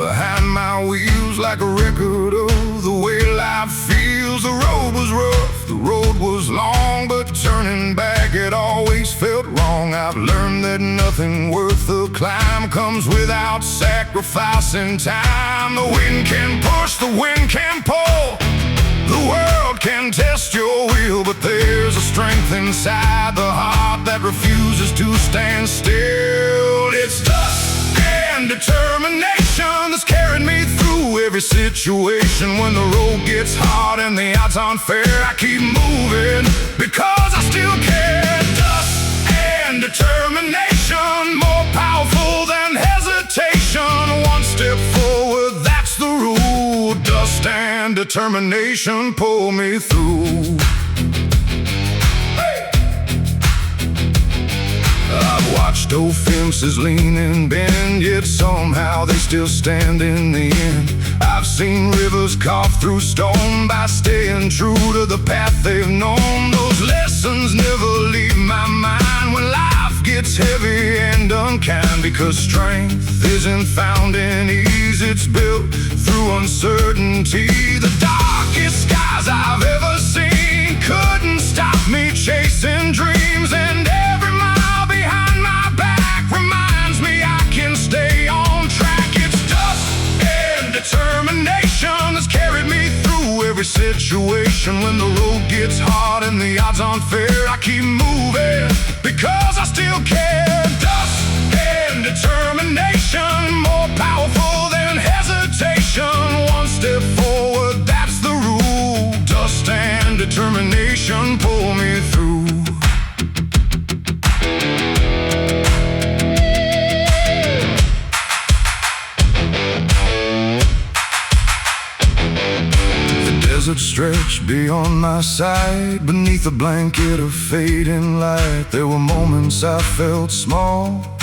behind my wheels like a record of the way life feels. The road was rough, the road was long, but turning back it always felt wrong. I've learned that nothing worth the climb comes without sacrificing time. The wind can push, the wind can pull, the world can test your will, but there's a strength inside the heart that refuses to stand still. It's dust and determination that's carried me through every situation. When the road gets hard and the odds aren't fair, I keep moving because I still care. Dust and determination, more powerful than hesitation. One step forward, that's the rule. Dust and determination pull me through. I've watched old fences lean and bend, yet somehow they still stand in the end. I've seen rivers carved through stone by staying true to the path they've known. Those lessons never leave my mind when life gets heavy and unkind, because strength isn't found in ease, it's built through uncertainty. The darkest skies I've ever seen couldn't stop me chasing dreams, and every mile behind my back reminds me I can stay on track. It's dust and determination that's carried me through every situation. When the road gets hard and the odds aren't fair, I keep moving because I still care. Dust and determination, more powerful than hesitation. One step forward, that's the rule. Dust and determination pull me through. Desert stretched beyond my sight, beneath a blanket of fading light. There were moments I felt small,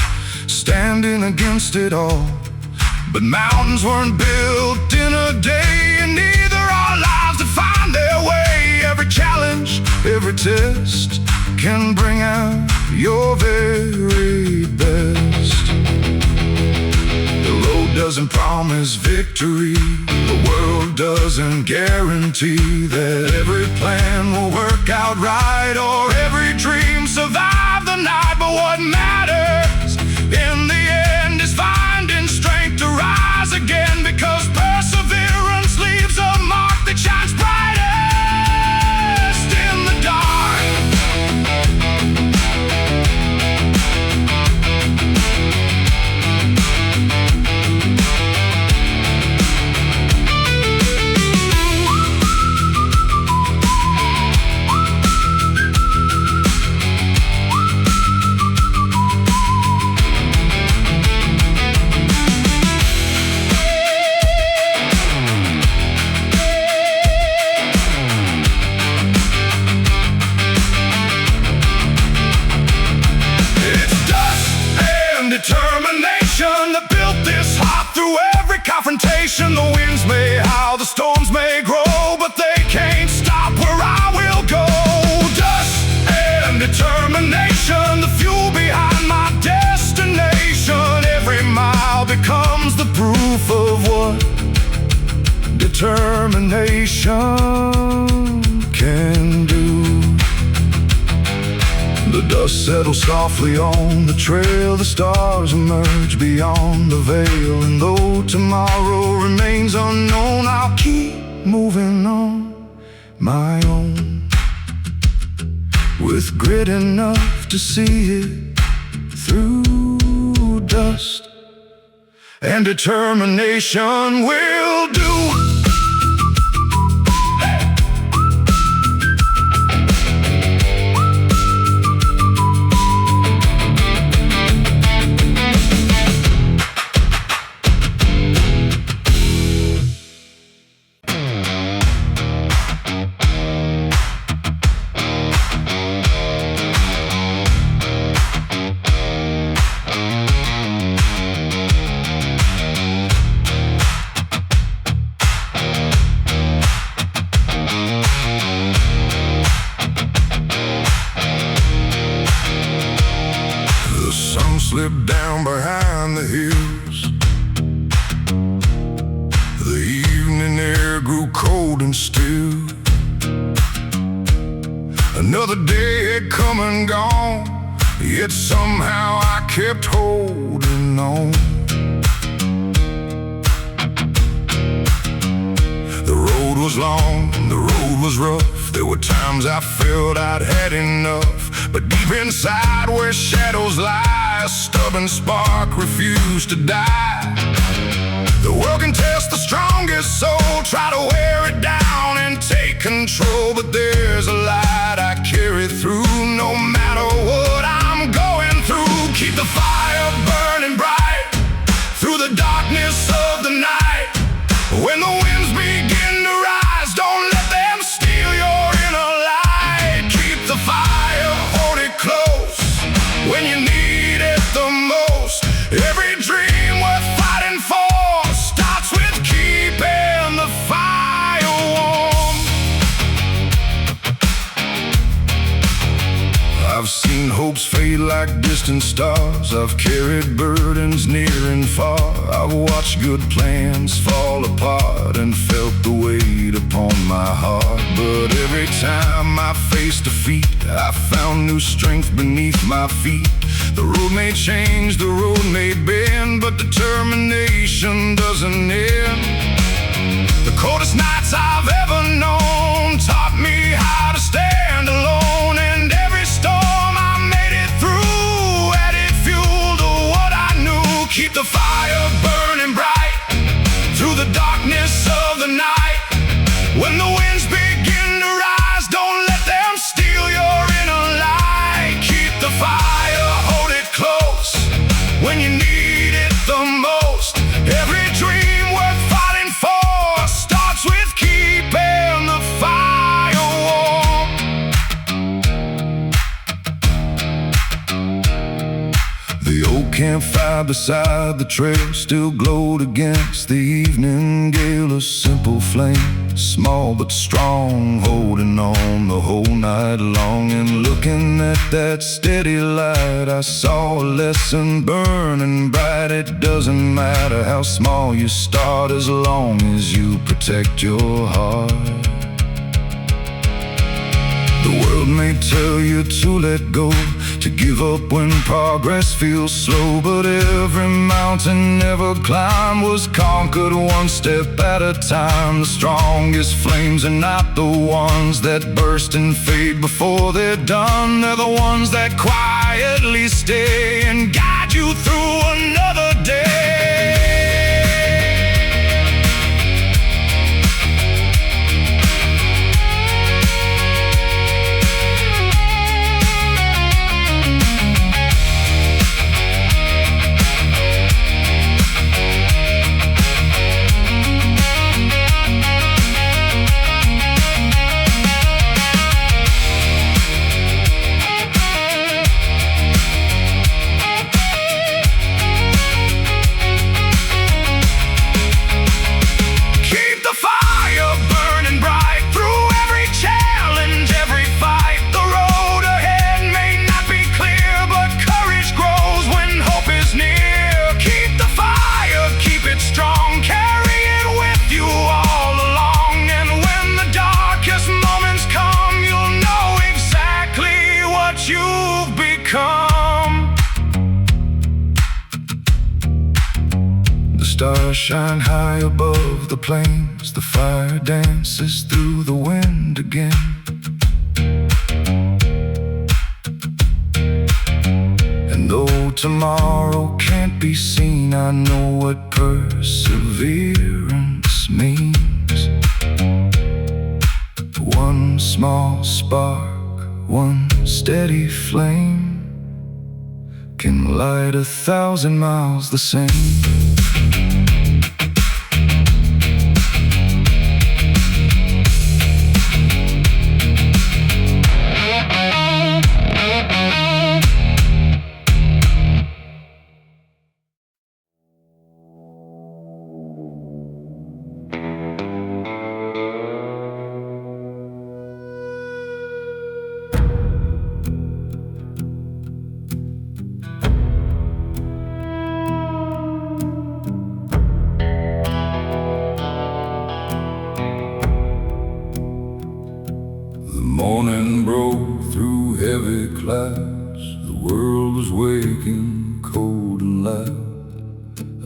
standing against it all. But mountains weren't built in a day, and neither are lives to find their way. Every challenge, every test can bring out your very best. The road doesn't promise victory, the world doesn't guarantee that every plan will work out right or every dream survive the night. But what matters in the end is finding strength to rise again, because perseverance leaves a mark that shines brightest in the dark. Determination that built this heart through every confrontation. The winds may howl, the storms may grow, but they can't stop where I will go. Dust and determination, the fuel behind my destination. Every mile becomes the proof of what determination can do. The dust settles softly on the trail, the stars emerge beyond the veil. And though tomorrow remains unknown, I'll keep moving on my own, with grit enough to see it through. Dust and determination will do. slipped down behind the hills. The evening air grew cold and still. Another day had come and gone, yet somehow I kept holding on. The road was long, the road was rough. There were times I felt I'd had enough, but deep inside where shadows lie, a stubborn spark refused to die. The world can test the strongest soul, try to wear it down and take control, but there's a light I carry through no matter what I'm going through. Keep the fire burning bright through the darkness of the night. When the winds begin to rise, don't let them steal your inner light. Keep the fire, hold it close when you need it the most. Every dream worth fighting for starts with keeping the fire warm. I've seen hopes fade like distant stars. I've carried burdens near and far. I've watched good plans fall apart and felt the weight upon my heart. But every time I faced defeat, I found new strength beneath my feet. The road may change, the road may bend, but determination doesn't end. The coldest nights I've ever known taught me how to stand alone. And every storm I made it through added fuel to what I knew. Keep the fire burning bright through the darkness of the night. When the winds begin to rise, don't let them steal your inner light. Keep the fire, hold it close when you need it the most. Every dream worth fighting for starts with keeping the fire warm. The old campfire beside the trail still glowed against the evening gale. A simple flame, small but strong, holding on the whole night long. And looking at that steady light, I saw a lesson burning bright. It doesn't matter how small you start, as long as you protect your heart. The world may tell you to let go, to give up when progress feels slow, but every mountain never climbed was conquered one step at a time. The strongest flames are not the ones that burst and fade before they're done. They're the ones that quietly stay and guide you through another day. Stars shine high above the plains. The fire dances through the wind again. And though tomorrow can't be seen, I know what perseverance means. One small spark, one steady flame can light 1,000 miles the same.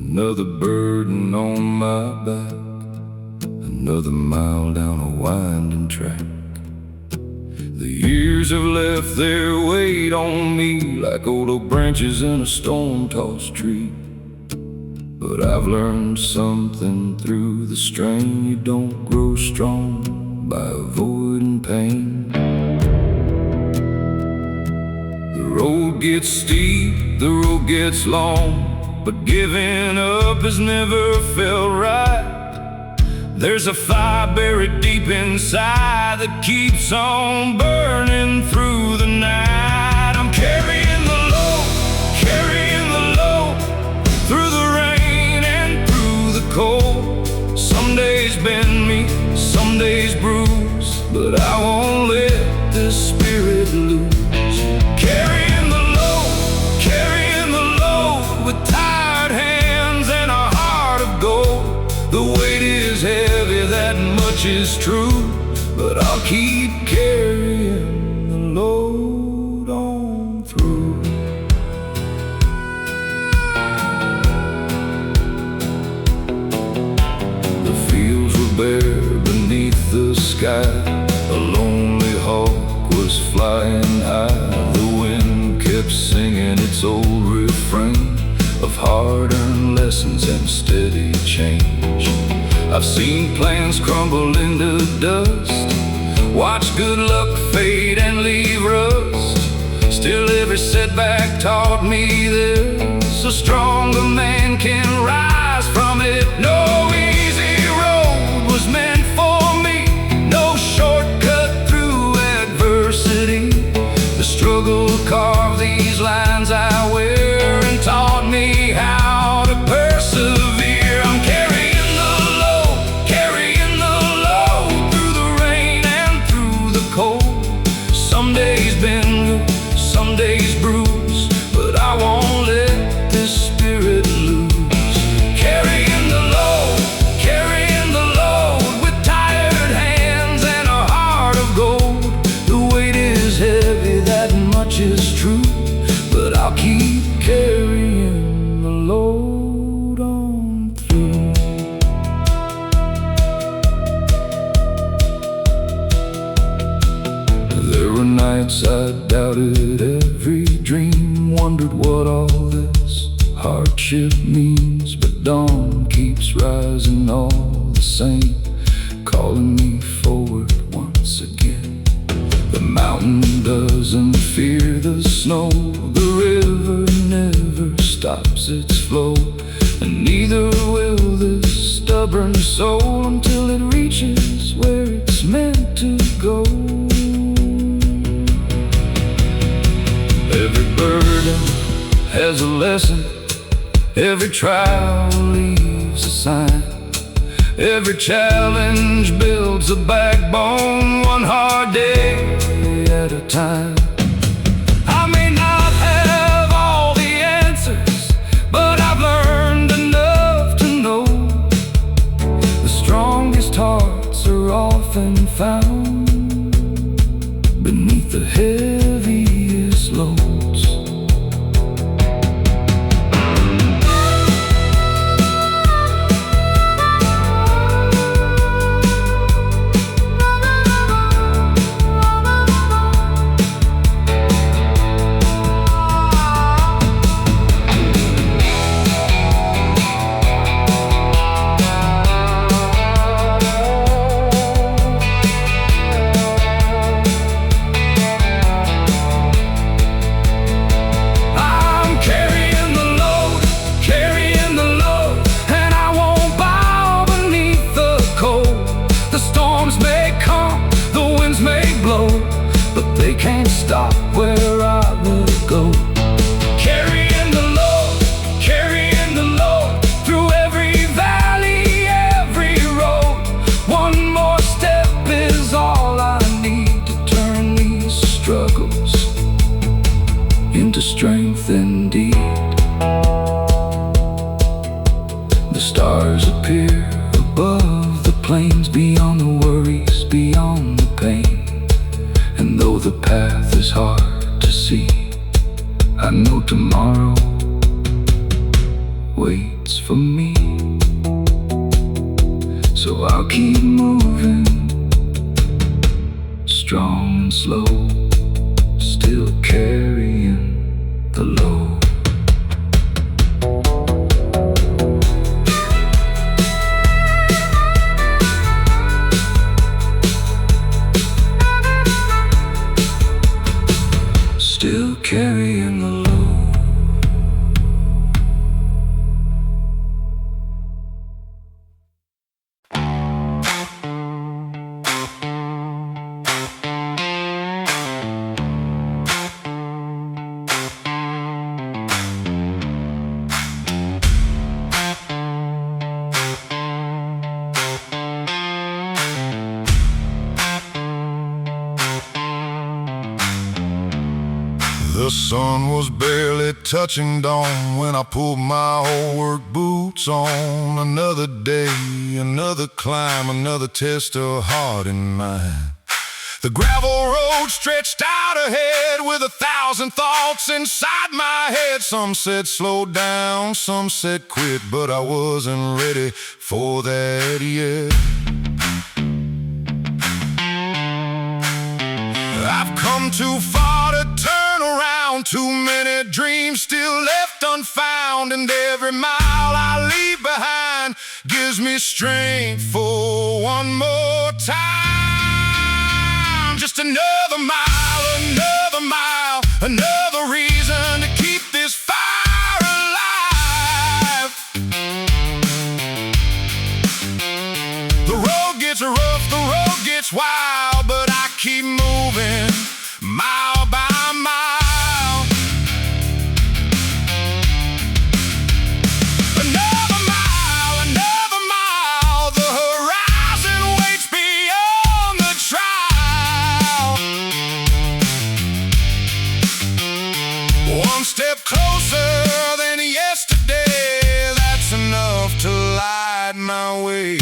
Another burden on my back, another mile down a winding track. The years have left their weight on me like old oak branches in a storm-tossed tree. But I've learned something through the strain. You don't grow strong by avoiding pain. The road gets steep, the road gets long, but giving up has never felt right. There's a fire buried deep inside that keeps on burning through the night. I'm carrying the load, through the rain and through the cold. Some days bend me, some days bruise, but I won't let this spirit loose. Carrying the load with tired hands and a heart of gold. The weight is heavy, that much is true, but I'll keep carrying the load on through. The fields were bare beneath the sky. A lonely hawk was flying high. The wind kept singing its old refrain of hard-earned lessons and steady change. I've seen plans crumble into dust, watch good luck fade and leave rust. Still every setback taught me this: a stronger man can rise from it. No easy road was meant for me, no shortcut through adversity. The struggle carved these lines I wear and taught me how to persevere. I'm carrying the load through the rain and through the cold. Some days bend me, some days bruise, but I won't let this spirit lose. Carrying the load with tired hands and a heart of gold. The weight is heavy, that much is true, but I'll keep carrying the load on through. There were nights I doubted every dream, wondered what all this hardship means. But dawn keeps rising all the same, calling me forward once again. The mountain doesn't fear the snow, the river never stops its flow, and neither will this stubborn soul until it reaches where it's meant to go. Every burden has a lesson, every trial leaves a sign. Every challenge builds a backbone, one hard day at a time. I may not have all the answers, but I've learned enough to know the strongest hearts are often found beneath the heaviest loads. waits for me. So I'll keep moving, strong and slow, still carrying the load. Still carrying the load. The sun was barely touching dawn when I pulled my old work boots on. Another day, another climb, another test of heart and mind. The gravel road stretched out ahead with 1,000 thoughts inside my head. Some said slow down, some said quit, but I wasn't ready for that yet. I've come too far to turn around, too many dreams still left unfound, and every mile I leave behind gives me strength for one more time. Just another mile, another reason to keep this fire alive. The road gets rough, the road gets wild, but I keep moving mile by mile. Another mile, the horizon waits beyond the trial. One step closer than yesterday, that's enough to light my way.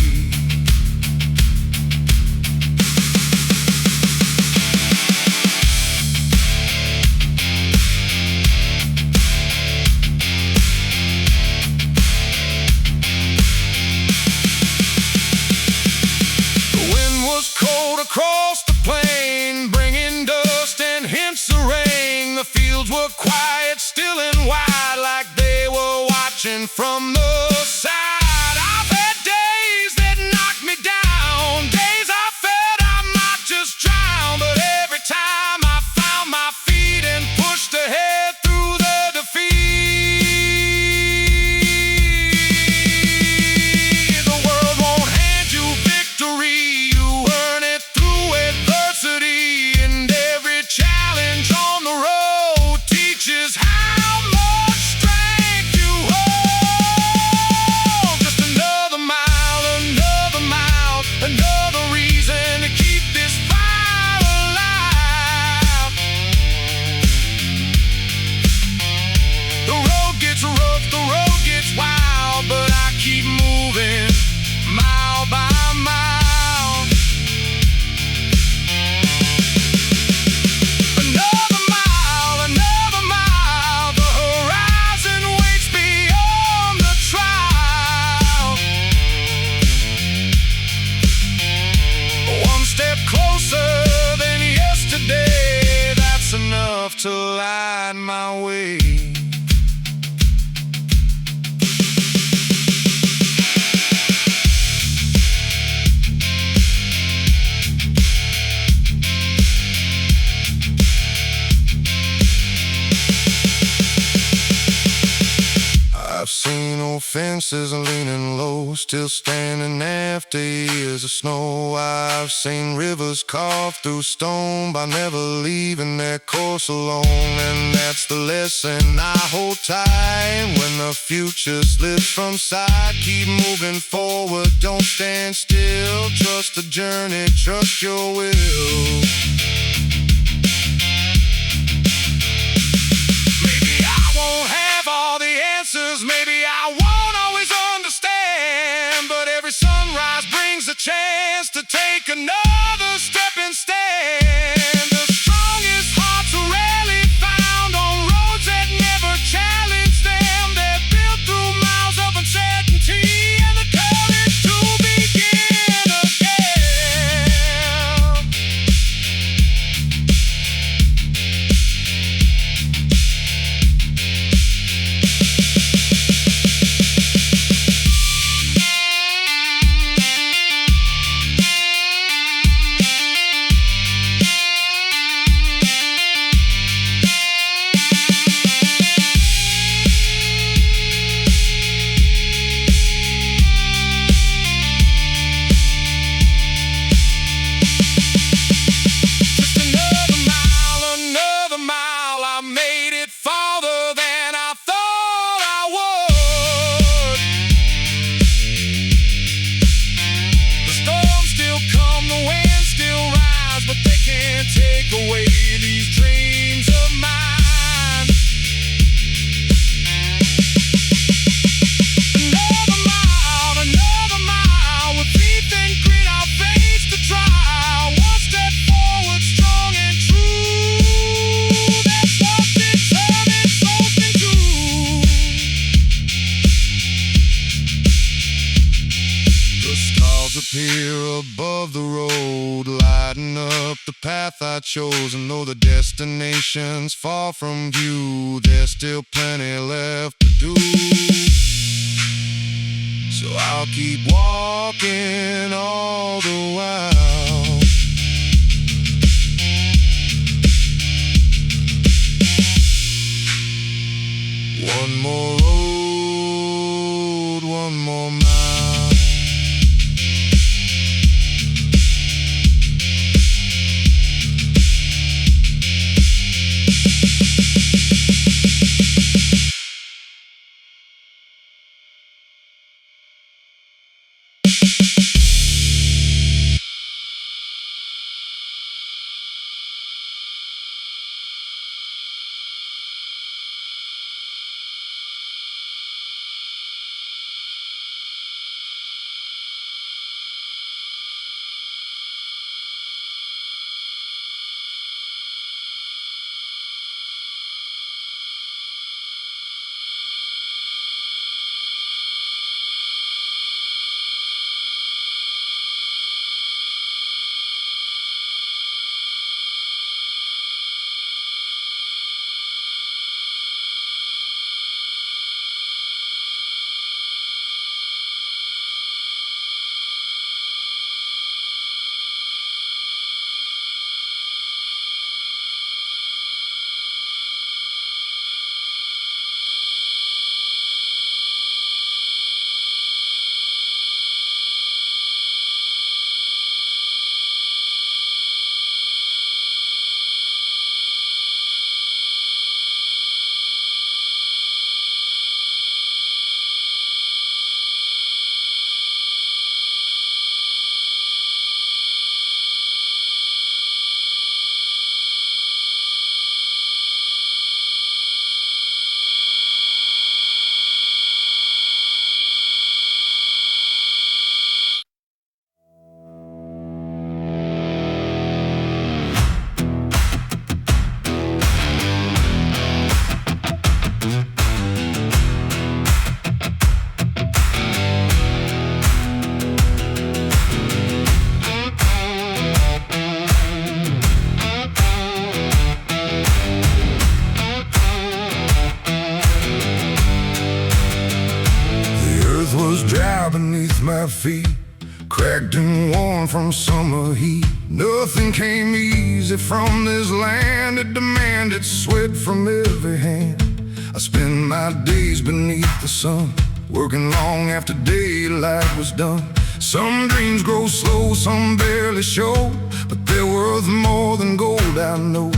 Across the plain, bringing dust and hints of rain. The fields were quiet, still and wide, like they were watching from the side. I've had days that knocked me down, days I felt I might just drown, but every time I found my feet and pushed ahead through the defeat. The world won't hand you victory, and every challenge on the road teaches how much strength you hold. Just another mile, another reason to keep this fire alive. The road gets rough, the road gets wild, but I keep moving mile by mile. Closer than yesterday, that's enough to light my way. I've seen old fences leaning low, still standing after years of snow. I've seen rivers carved through stone by never leaving their course alone. And that's the lesson I hold tight when the future slips from sight. Keep moving forward, don't stand still. Trust the journey, trust your will. Maybe I won't have all the answers, maybe I won't always understand, but every sunrise brings a chance to take another step and stand. The strongest hearts are rarely found on roads that never challenge them. They're built through miles Clouds appear above the road, lighting up the path I chose. And though the destination's far from view, there's still plenty left to do. So I'll keep walking all the while. One more road, one more mile. Was dry beneath my feet, cracked and worn from summer heat. Nothing came easy from this land. It demanded sweat from every hand. I spend my days beneath the sun, working long after daylight was done. Some dreams grow slow, some barely show, but they're worth more than gold, I know.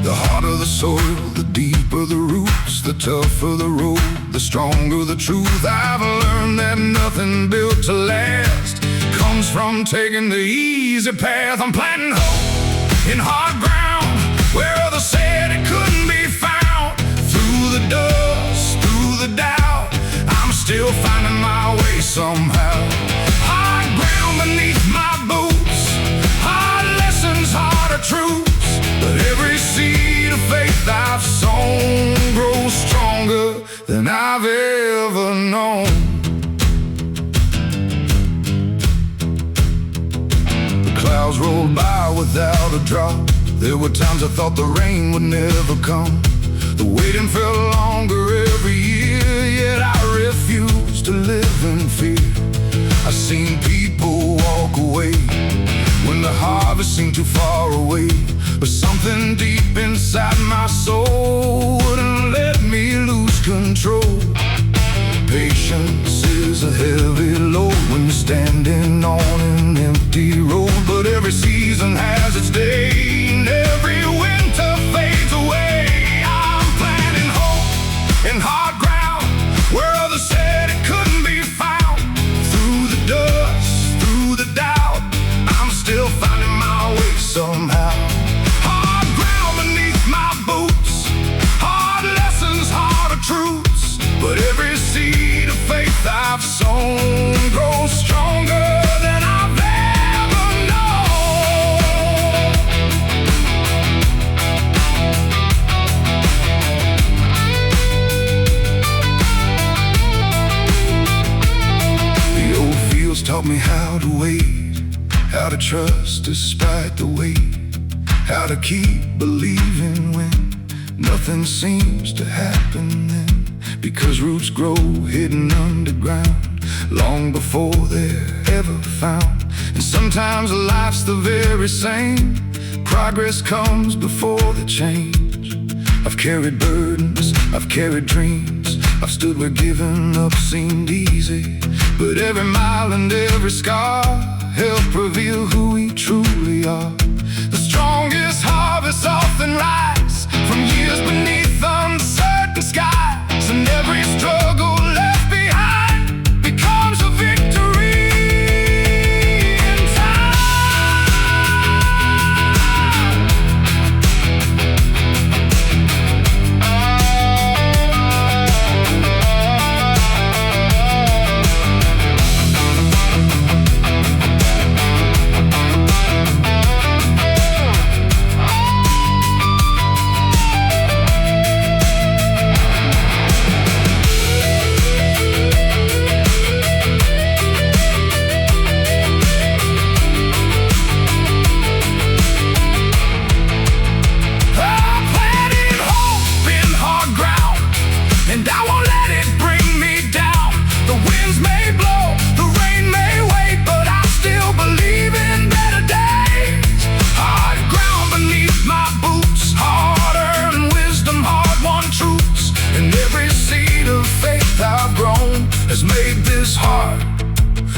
The harder the soil, the deeper the roots, the tougher the road, the stronger the truth. I've learned that nothing built to last comes from taking the easy path. I'm planting hope in hard ground where others said it couldn't be found. Through the dust, through the doubt, I'm still finding my way somehow. Hard ground beneath my boots, hard lessons, harder truths. But every seed of faith I've sown grows stronger than I've ever known. The clouds rolled by without a drop. There were times I thought the rain would never come. The waiting felt longer every year, yet I refused to live in fear. I've seen people walk away when the harvest seemed too far away, but something deep inside my soul wouldn't let me lose control. Patience is a heavy load when you're standing on an empty road. But every season has its day, and every winter fades away. I'm planting hope in hard ground where others said it couldn't be found. Through the dust, through the doubt, I'm still finding my way somehow. Hard ground beneath my boots, hard lessons, harder truths. But every seed of faith I've sown grows stronger than I've ever known. The old fields taught taught me how to wait, how to trust despite the weight, how to keep believing when nothing seems to happen then. Because roots grow hidden underground long before they're ever found. And sometimes life's the very same. Progress comes before the change. I've carried burdens, I've carried dreams, I've stood where giving up seemed easy. But every mile and every scar helped reveal who we truly are. The strongest harvest often rise from years beneath uncertain skies. And every struggle left behind becomes a victory in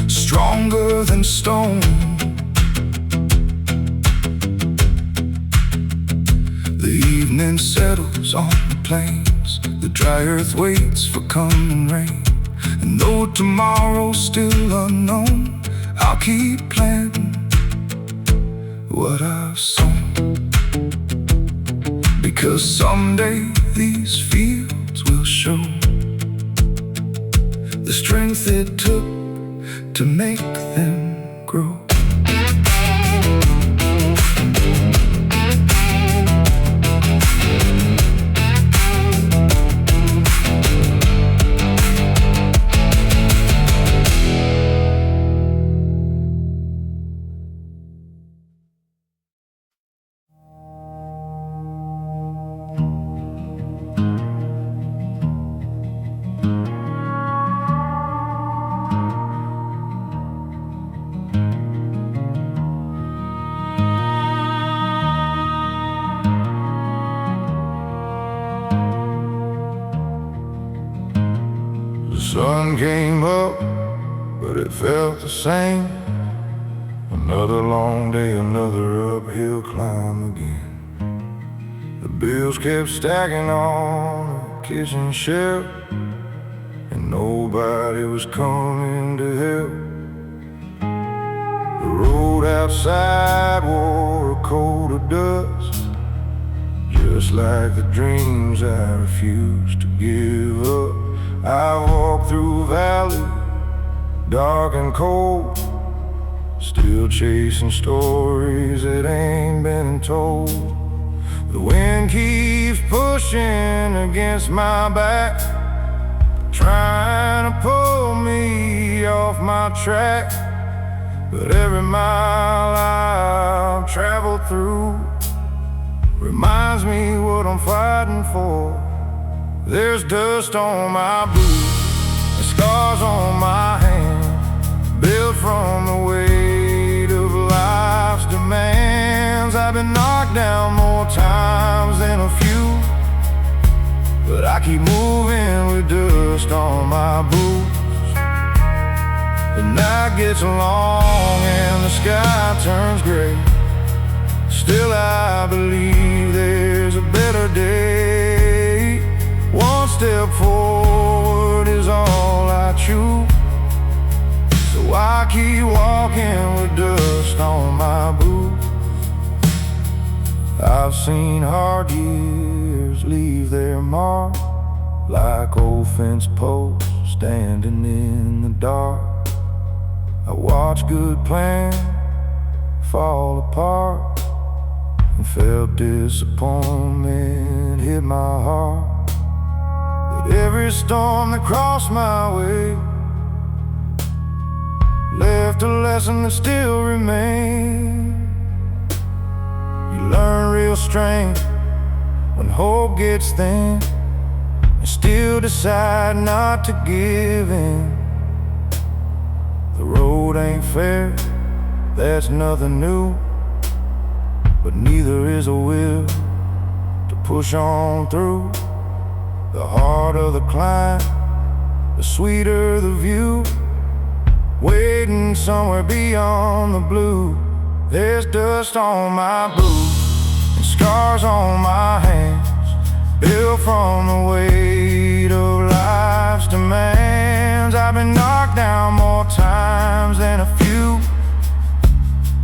stronger than stone. The evening settles on the plains, the dry earth waits for coming rain. And though tomorrow's still unknown, I'll keep planting what I've sown. Because someday these fields will show the strength it took to make them grow. The sun came up, but it felt the same. Another long day, another uphill climb again. The bills kept stacking on the kitchen shelf, and nobody was coming to help. The road outside wore a coat of dust, just like the dreams I refused to give up. I walked through a valley, dark and cold, still chasing stories that ain't been told. The wind keeps pushing against my back, trying to pull me off my track. But every mile I've traveled through reminds me what I'm fighting for. There's dust on my boots and scars on my hand, built from the weight of life's demands. I've been knocked down more times than a few, but I keep moving with dust on my boots. The night gets long and the sky turns gray, still I believe there's a better day. One step forward is all I choose, so I keep walking with dust on my boots. I've seen hard years leave their mark, like old fence posts standing in the dark. I watched good plans fall apart and felt disappointment hit my heart. But every storm that crossed my way left a lesson that still remains. You learn real strength when hope gets thin, and still decide not to give in. The road ain't fair, that's nothing new, but neither is a will to push on through. The harder the climb, the sweeter the view. Waiting somewhere beyond the blue. There's dust on my boots and scars on my hands, built from the weight of life's demands. I've been knocked down more times than a few,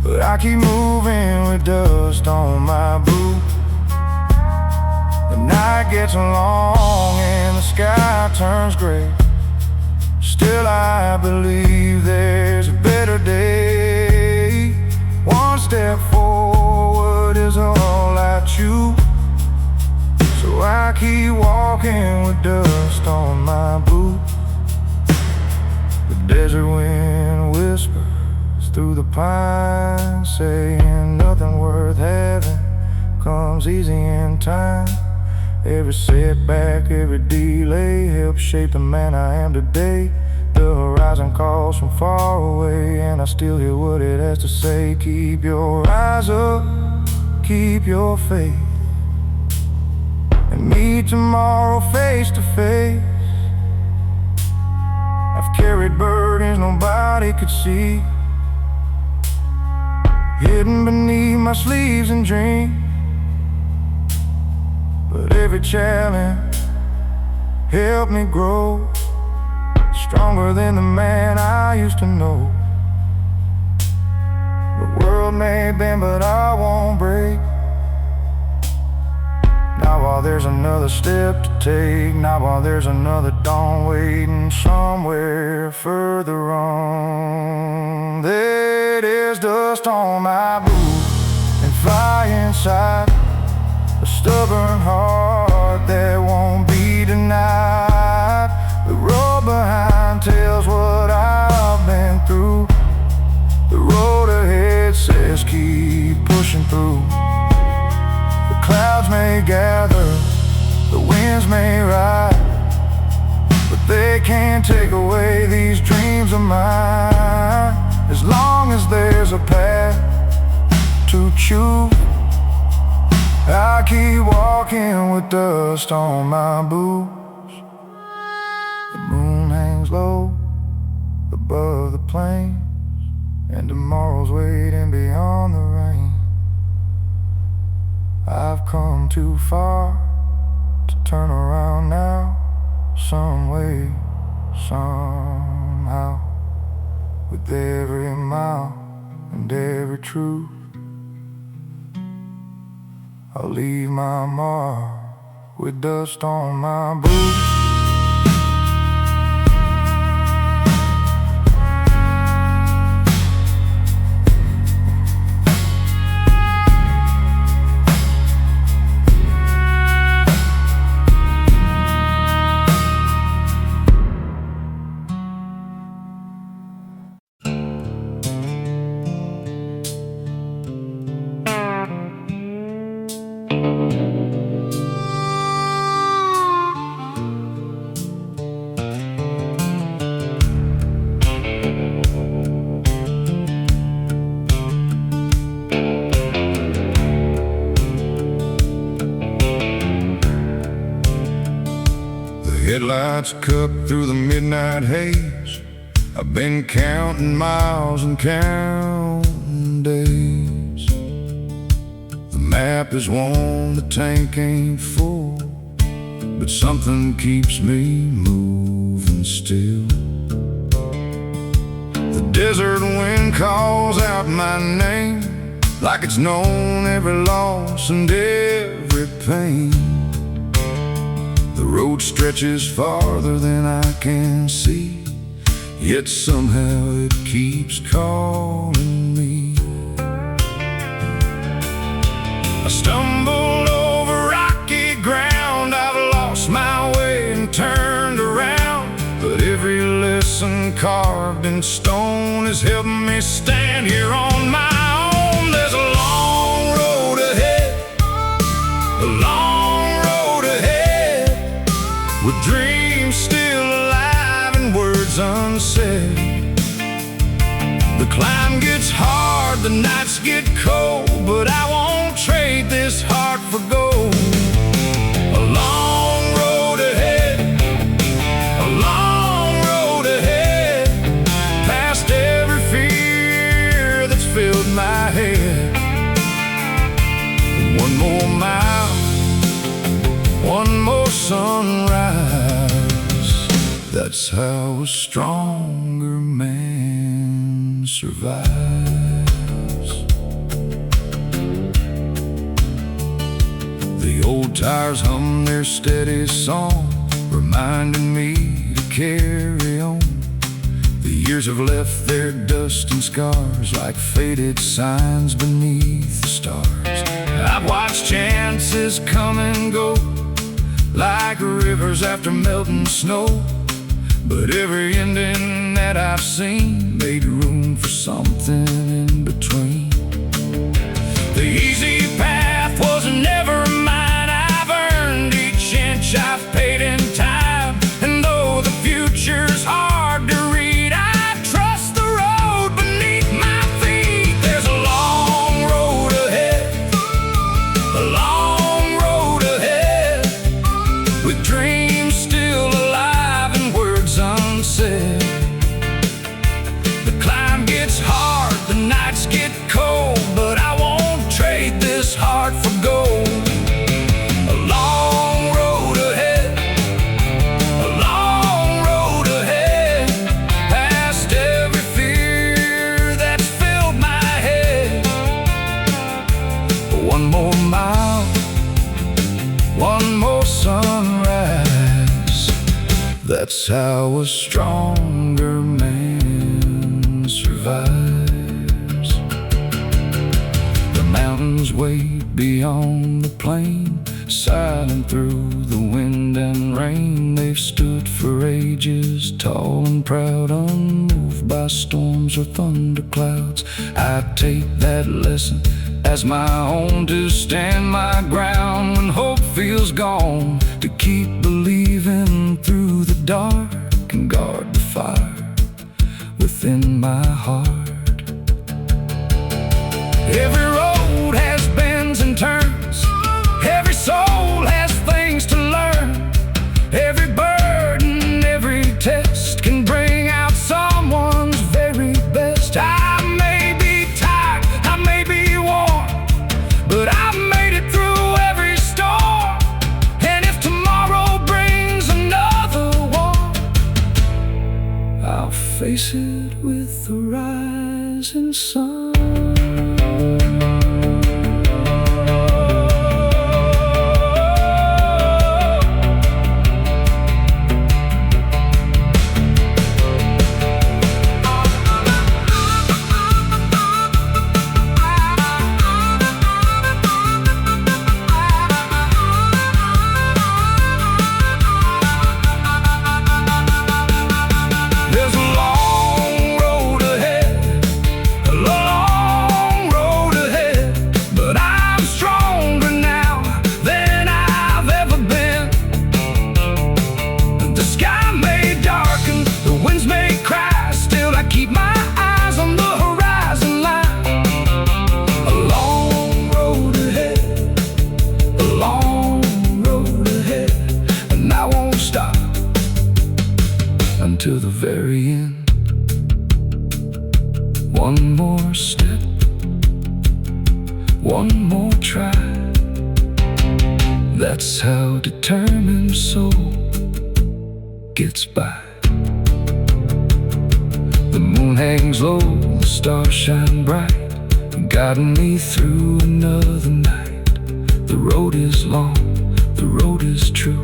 but I keep moving with dust on my boots. The night gets long and the sky turns gray. Still I believe there's a better day. One step forward is all I choose, so I keep walking with dust on my boots. The desert wind whispers through the pines, saying nothing worth having comes easy in time. Every setback, every delay helps shape the man I am today. The horizon calls from far away, and I still hear what it has to say. Keep your eyes up, keep your faith, and meet tomorrow face to face. I've carried burdens nobody could see, hidden beneath my sleeves and dreams. But every challenge helped me grow, stronger than the man I used to know. The world may bend, but I won't break. Not while there's another step to take, not while there's another dawn waiting somewhere further on. There's dust on my boots and fire inside, a stubborn heart that won't be denied. The road behind tells what I've been through. The road ahead says keep pushing through. The clouds may gather, the winds may ride, but they can't take away these dreams of mine. As long as there's a path to choose, I keep walking with dust on my boots. The moon hangs low above the plains, and tomorrow's waiting beyond the rain. I've come too far to turn around now, some way, somehow. With every mile and every truth, I'll leave my mark with dust on my boots. Headlights cut through the midnight haze. I've been counting miles and counting days. The map is warm, the tank ain't full, but something keeps me moving still. The desert wind calls out my name, like it's known every loss and every pain. The road stretches farther than I can see, yet somehow it keeps calling me. I stumbled over rocky ground, I've lost my way and turned around, but every lesson lesson carved in stone is helping me stand here on my own. There's a long road ahead, a long road ahead, with dreams still alive and words unsaid. The climb gets hard, the nights get cold, but I won't trade this heart for gold. A long road ahead, a long road ahead, past every fear that's filled my head. One more mile, one more sunrise, that's how a stronger man survives. The old tires hum their steady song, reminding me to carry on. The years have left their dust and scars like faded signs beneath the stars. I've watched chances come and go like rivers after melting snow, but every ending that I've seen made room for something in between. The easy path was never mine. I've earned each inch I've paid in time, and though the future's hard to read, I trust the road beneath my feet. There's a long road ahead, a long road ahead, with dreams still alive and words unsaid. The climb gets hard, the nights get cold, but I won't trade this heart for gold. A long road ahead, a long road ahead, past every fear that's filled my head. One more mile, one more sunrise, that's how a stronger man survives. The mountains wait beyond the plain, silent through the wind and rain. They've stood for ages, tall and proud, unmoved by storms or thunderclouds. I take that lesson as my own, to stand my ground when hope feels gone, to keep believing through the dark and guard the fire within my heart. Every road has bends and turns, every soul has things to learn. Every burden, every test can bring out someone's very best. I may be tired, I may be worn, but I've made it through every storm. And if tomorrow brings another one, I'll face it with the rising sun. There's a long road ahead, a long road ahead, but I'm stronger now than I've ever been. The sky may darken, the winds may cry, still I keep my eyes on the horizon line. A long road ahead, a long road ahead, and I won't stop until the very end. One more step, one more try, that's how determined soul gets by. The moon hangs low, the stars shine bright, guiding me through another night. The road is long, the road is true,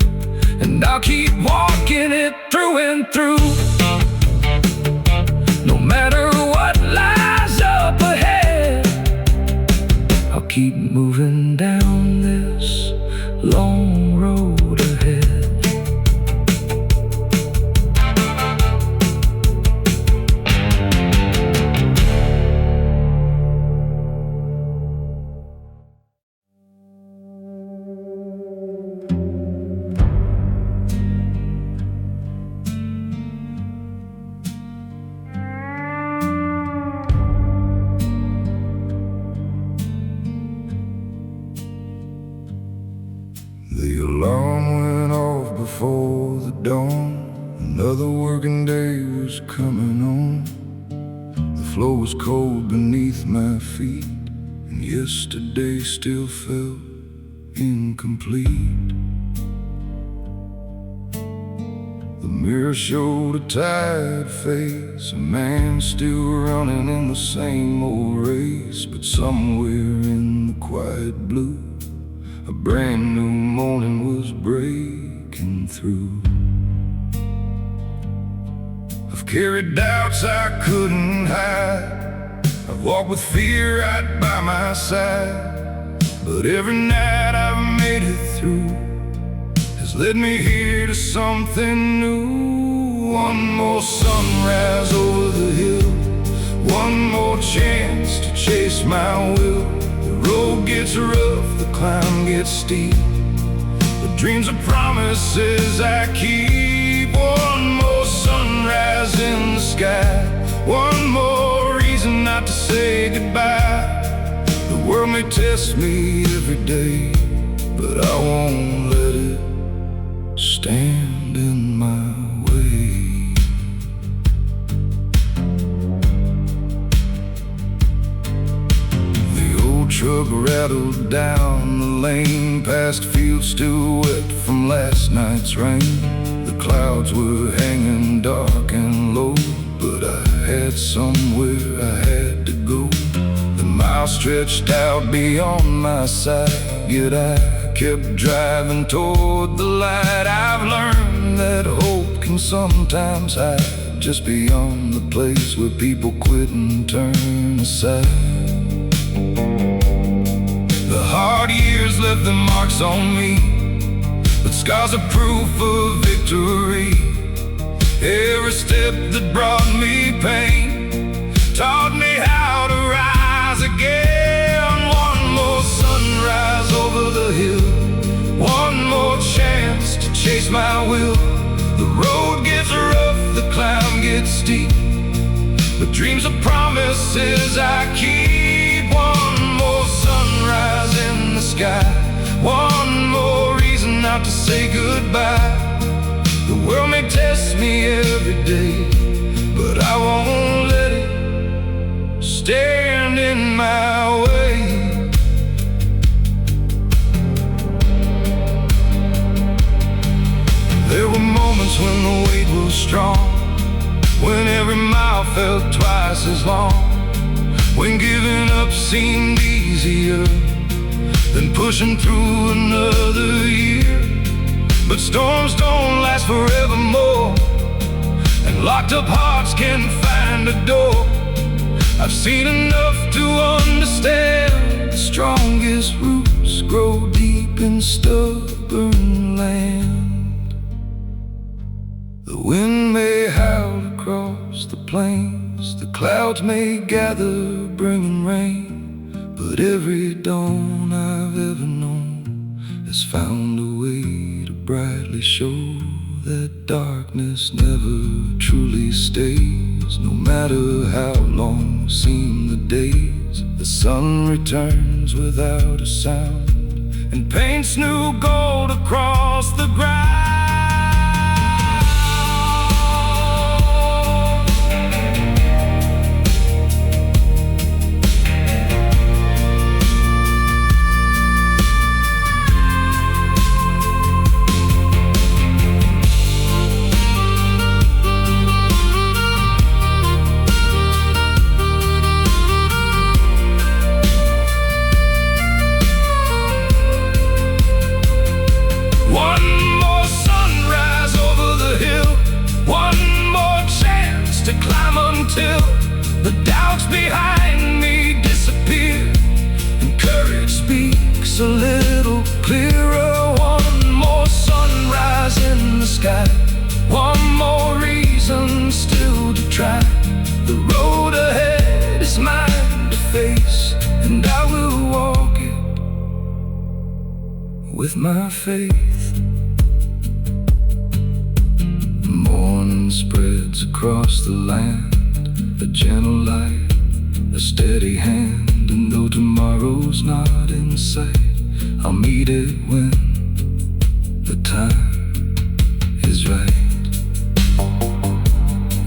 and I'll keep walking it through and through. No matter what lies up ahead, I'll keep moving down this long road ahead. was coming on. The floor was cold beneath my feet, and yesterday still felt incomplete. The mirror showed a tired face, a man still running in the same old race. But somewhere in the quiet blue, a brand new morning was breaking through. I've carried doubts I couldn't hide, I've walked with fear right by my side. But every night I've made it through has led me here to something new. One more sunrise over the hill, one more chance to chase my will. The road gets rough, the climb gets steep, the dreams and promises I keep. One more sunrise in the sky, one more reason not to say goodbye. The world may test me every day, but I won't let it stand in my way. The old truck rattled down the lane, past fields still wet from last night's rain. The clouds were hanging dark and low, but I had somewhere I had to go. The miles stretched out beyond my sight, yet I kept driving toward the light. I've learned that hope can sometimes hide just beyond the place where people quit and turn aside. The hard years left their marks on me, but scars are proof of victory. Every step that brought me pain taught me how to rise again. One more sunrise over the hill, one more chance to chase my will. The road gets rough, the climb gets steep, but dreams are promises I keep. One more sunrise in the sky, one more reason not to say goodbye. The world may test me every day, but I won't let it stand in my way. There were moments when the weight was strong, when every mile felt twice as long, when giving up seemed easier than pushing through another year. But storms don't last forevermore, and locked up hearts can find a door. I've seen enough to understand the strongest roots grow deep in stubborn land. The wind may howl across the plains, the clouds may gather bringing rain, but every dawn I've ever known has found a way to brightly show that darkness never truly stays. No matter how long seem the days, the sun returns without a sound and paints new gold across the ground. Until the doubts behind me disappear and courage speaks a little clearer. One more sunrise in the sky, one more reason still to try. The road ahead is mine to face, and I will walk it with my faith. The morning spreads across the land, a gentle light, a steady hand. And though tomorrow's not in sight, I'll meet it when the time is right.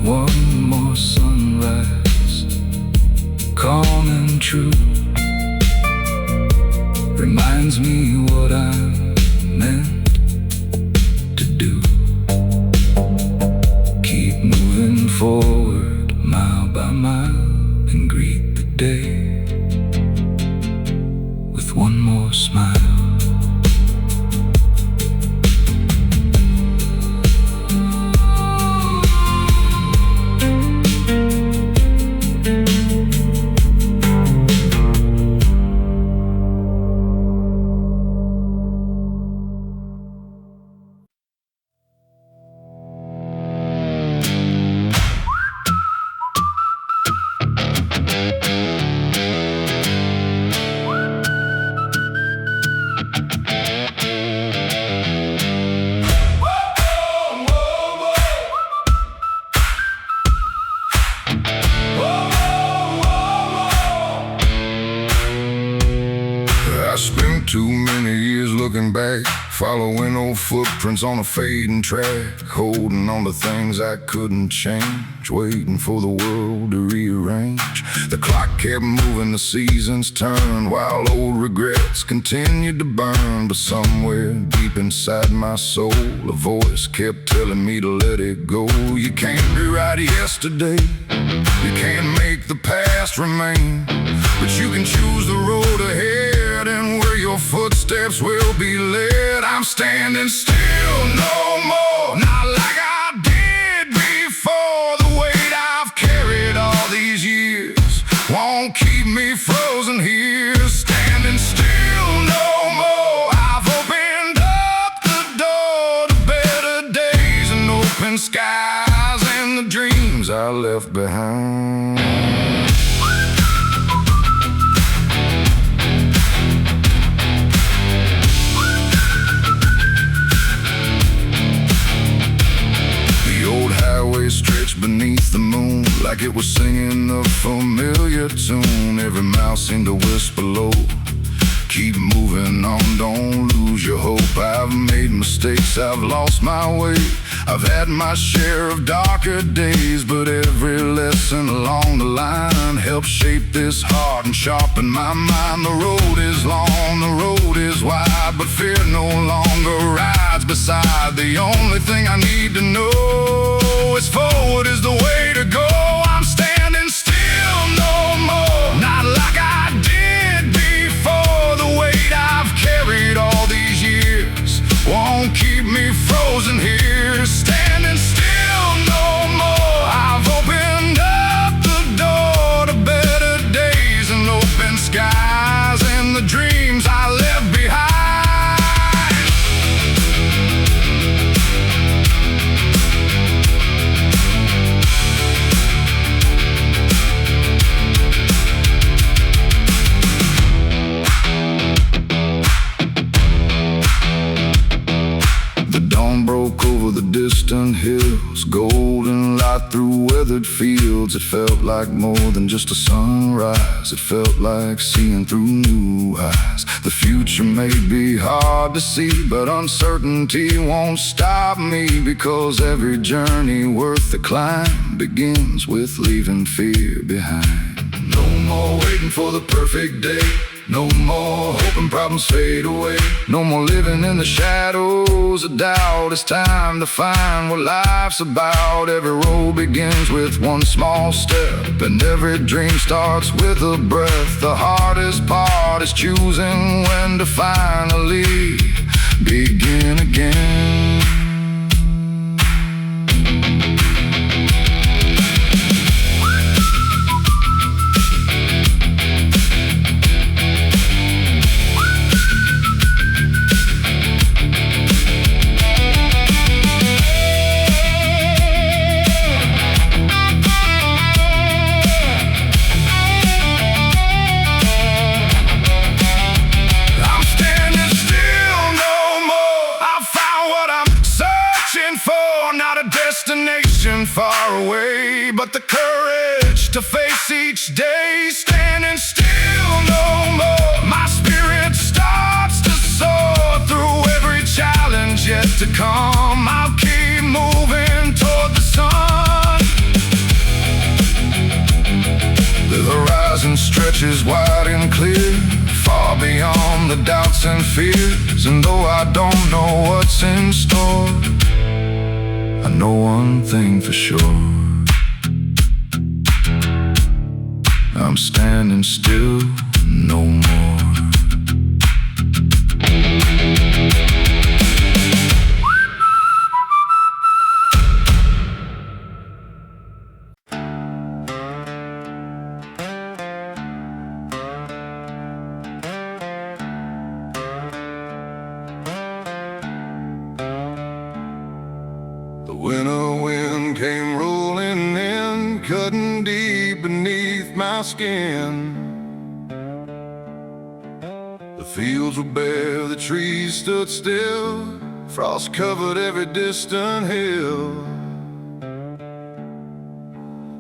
One more sunrise, calm and true, reminds me what I'm meant to do. Keep moving forward, mile by mile, and greet the day with one more smile. I spent too many years looking back, following old footprints on a fading track, holding on to things I couldn't change, waiting for the world to rearrange. The clock kept moving, the seasons turned, while old regrets continued to burn. But somewhere deep inside my soul, a voice kept telling me to let it go. You can't rewrite yesterday, you can't make the past remain, but you can choose the road ahead and where your footsteps will be led. I'm standing still no more, not like I did before. The weight I've carried all these years won't keep me frozen here. Standing still no more, I've opened up the door to better days and open skies and the dreams I left behind. Stretched beneath the moon like it was singing a familiar tune. Every mile seemed to whisper low, keep moving on, don't lose your hope. I've made mistakes, I've lost my way, I've had my share of darker days, but every lesson along the line helped shape this heart and sharpen my mind. The road is long, the road is wide, but fear no longer rides beside. The only thing I need to know is forward is the way to go. I'm standing still no more, not like I did before. The weight I've carried all these years won't keep me frozen here. Standing still no more, I've opened up the door to better days and open skies and the dreams I left behind. Broke over the distant hills, golden light through weathered fields. It felt like more than just a sunrise, it felt like seeing through new eyes. The future may be hard to see, but uncertainty won't stop me, because every journey worth the climb begins with leaving fear behind. No more waiting for the perfect day, no more hoping problems fade away, no more living in the shadows of doubt. It's time to find what life's about. Every road begins with one small step, and every dream starts with a breath. The hardest part is choosing when to finally begin again. Destination far away, but the courage to face each day. Standing still no more, my spirit starts to soar through every challenge yet to come. I'll keep moving toward the sun. stretches wide and clear, far beyond the doubts and fears. And though I don't know what's in store, I know one thing for sure: I'm standing still no more. The winter wind came rolling in, cutting deep beneath my skin. The fields were bare, the trees stood still, frost covered every distant hill.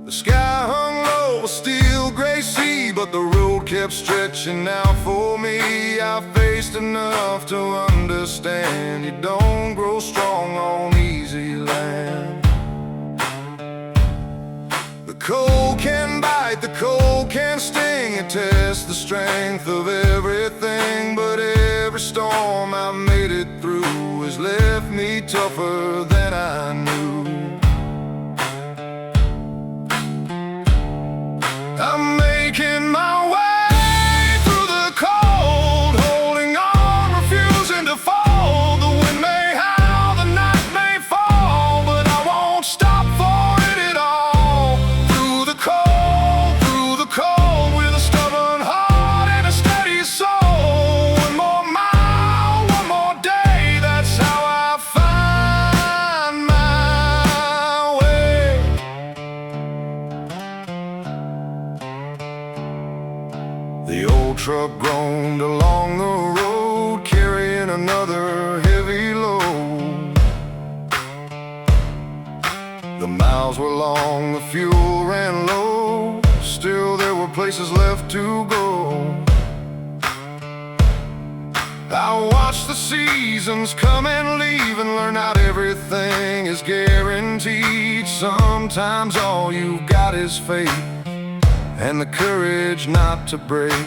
The sky hung low, a steel gray sea, but the road kept stretching out for me. I faced enough to understand you don't grow strong on easy land. The cold can bite, the cold can sting, it tests the strength of everything. But every storm I made it through has left me tougher than I knew. I'm making my way through the cold, holding on, refusing to fall. The wind may howl, the night may fall, but I won't stop for it at all. Through the cold, with a stubborn heart and a steady soul. One more mile, one more day, that's how I find my way. The old truck groaned along the road, carrying another heavy load. The miles were long, the fuel ran low, still there were places left to go. I watched the seasons come and leave and learn not everything is guaranteed. Sometimes all you've got is faith and the courage not to break.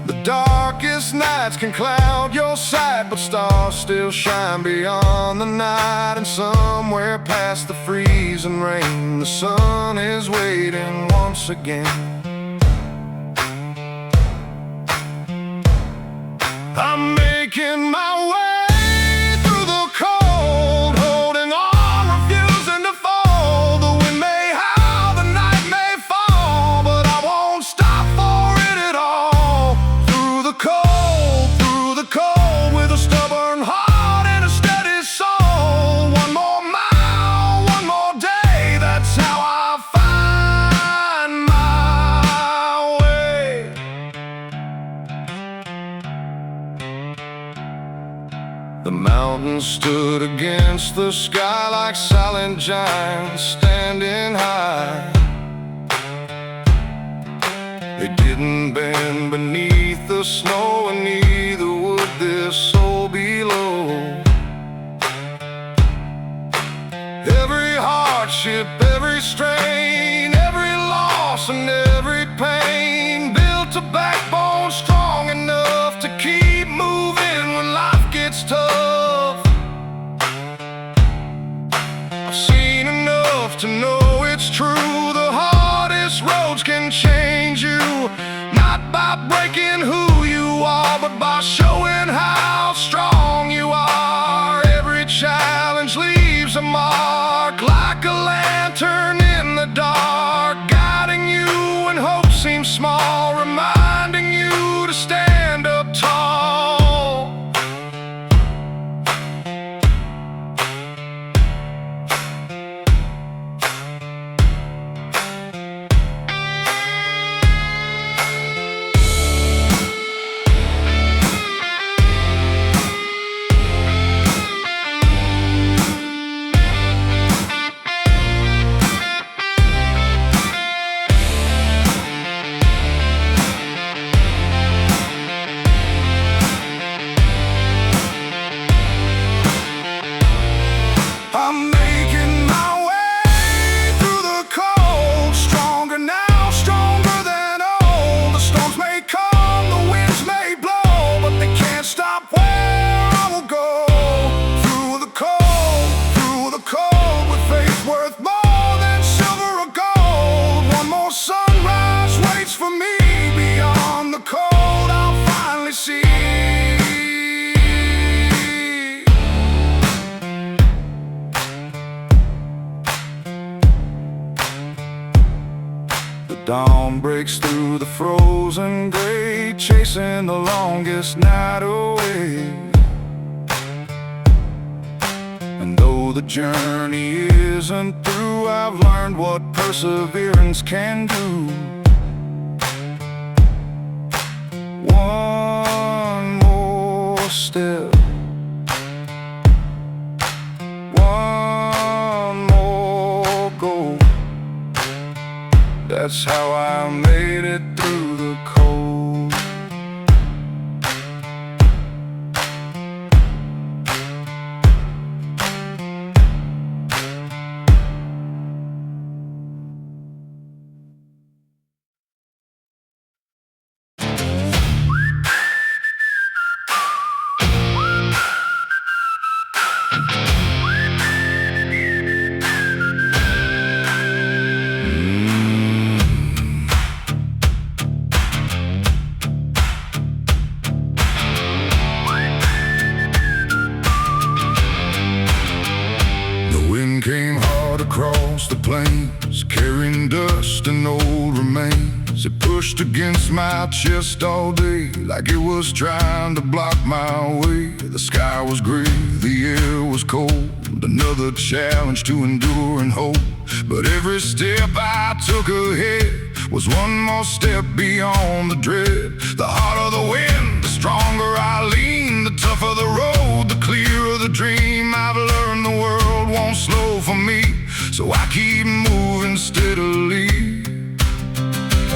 The darkest nights can cloud your sight, but stars still shine beyond the night. And somewhere past the freezing rain, the sun is waiting once again. I'm making my way through the cold, holding on, refusing to fall. The wind may howl, the night may fall, but I won't stop for it at all. Through the cold, with a stubborn heart and a steady soul. One more mile, one more day, that's how I find my way. The mountains stood against the sky like silent giants standing high. They didn't bend beneath the snow, and neither would this soul below. Every hardship, every strain, every loss and every pain built a backbone strong enough to keep moving when life gets tough. I've seen enough to know it's true. The hardest roads can change you, not by breaking who you are, but by showing how strong you are. Every challenge leaves a mark, like a lantern in the dark, guiding you when hope seems small, reminding you to stand up tall. Dawn breaks through the frozen gray, chasing the longest night away. And though the journey isn't through, I've learned what perseverance can do. One more step, one more goal. That's how I made it through the cold. Came hard across the plains, carrying dust and old remains. It pushed against my chest all day, like it was trying to block my way. The sky was gray, the air was cold, another challenge to endure and hope. But every step I took ahead was one more step beyond the dread. The harder the wind, the stronger I lean, the tougher the road, the clearer the dream. I've learned the world won't slow for me, so I keep moving steadily.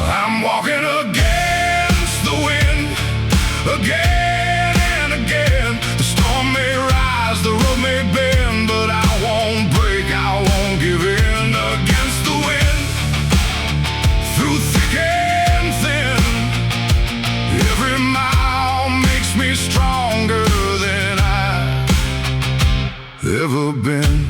I'm walking against the wind, again and again. The storm may rise, the road may bend, but I won't break, I won't give in. Against the wind, through thick and thin, every mile makes me stronger than I've ever been.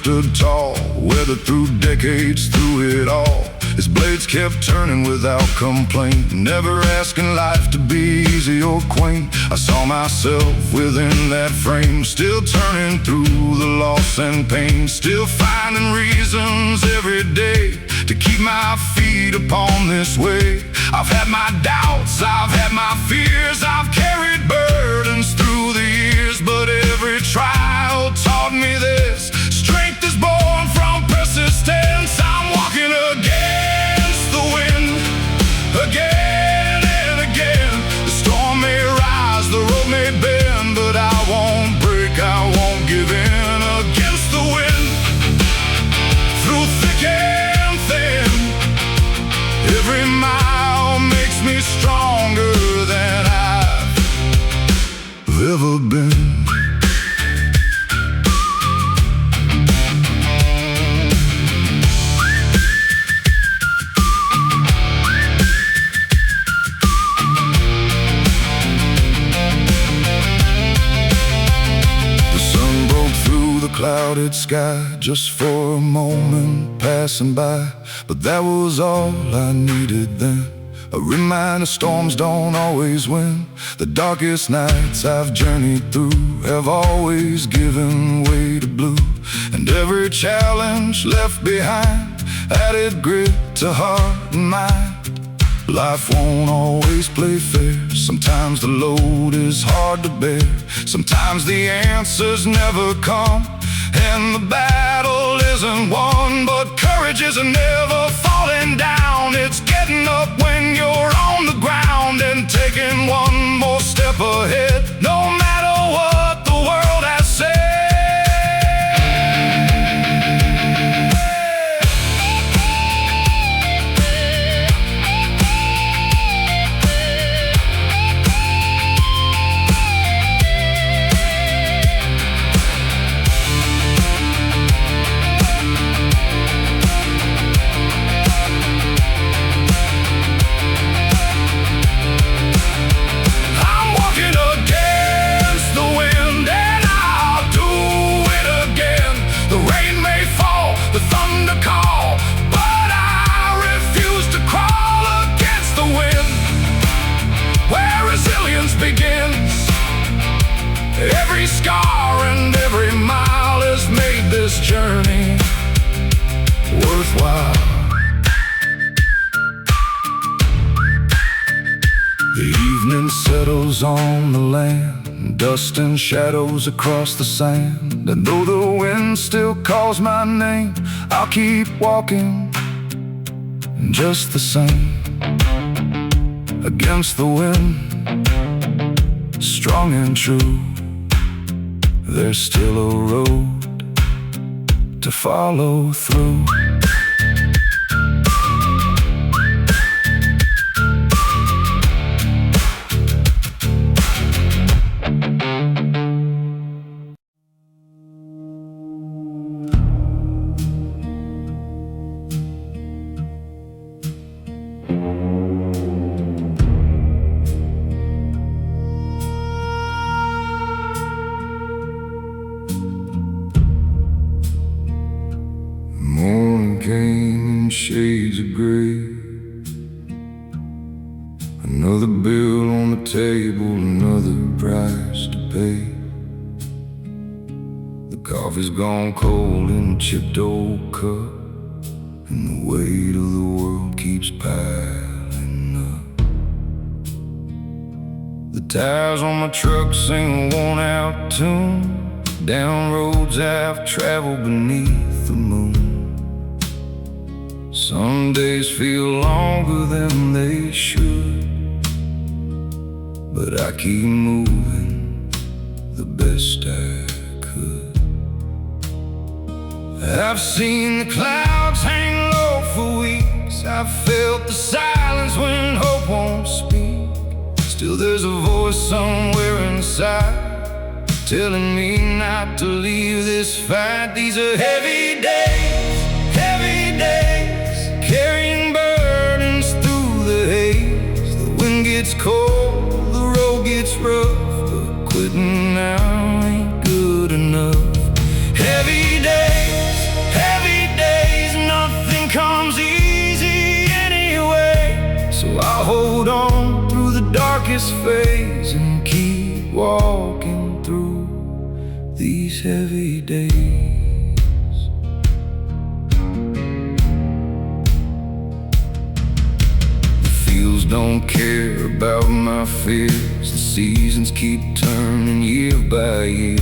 Stood tall, weathered through decades, through it all. His blades kept turning without complaint, never asking life to be easy or quaint. I saw myself within that frame, still turning through the loss and pain, still finding reasons every day to keep my feet upon this way. I've had my doubts, I've had my fears, I've carried burdens through the years, but every trial taught me this: strength is born from persistence. I'm walking against the wind, again and again. The storm may rise, the road may bend, but I won't break, I won't give in. Against the wind, through thick and thin, every mile makes me stronger than I've ever been. Clouded sky, just for a moment passing by, but that was all I needed then. A reminder storms don't always win. The darkest nights I've journeyed through have always given way to blue, and every challenge left behind added grit to heart and mind. Life won't always play fair. Sometimes the load is hard to bear, sometimes the answers never come, and the battle isn't won. But courage isn't never falling down, it's getting up when you're on the ground and taking one more step ahead, no matter what the world has said. Begins. Every scar and every mile worthwhile. The evening settles on the land, dust and shadows across the sand. And though the wind still calls my name, I'll keep walking just the same. Against the wind, strong and true, there's still a road to follow through. Came in shades of gray. Another bill on the table, another price to pay. The coffee's gone cold in a chipped old cup, and the weight of the world keeps piling up. The tires on my truck sing a worn-out tune, down roads I've traveled beneath the moon. Some days feel longer than they should, but I keep moving the best I could. I've seen the clouds hang low for weeks. I've felt the silence when hope won't speak. Still there's a voice somewhere inside telling me not to leave this fight. These are heavy days, heavy days, carrying burdens through the haze. The wind gets cold, the road gets rough, but quitting now ain't good enough. Heavy days, nothing comes easy anyway. So I'll hold on through the darkest phase and keep walking through these heavy days. Don't care about my fears. The seasons keep turning year by year.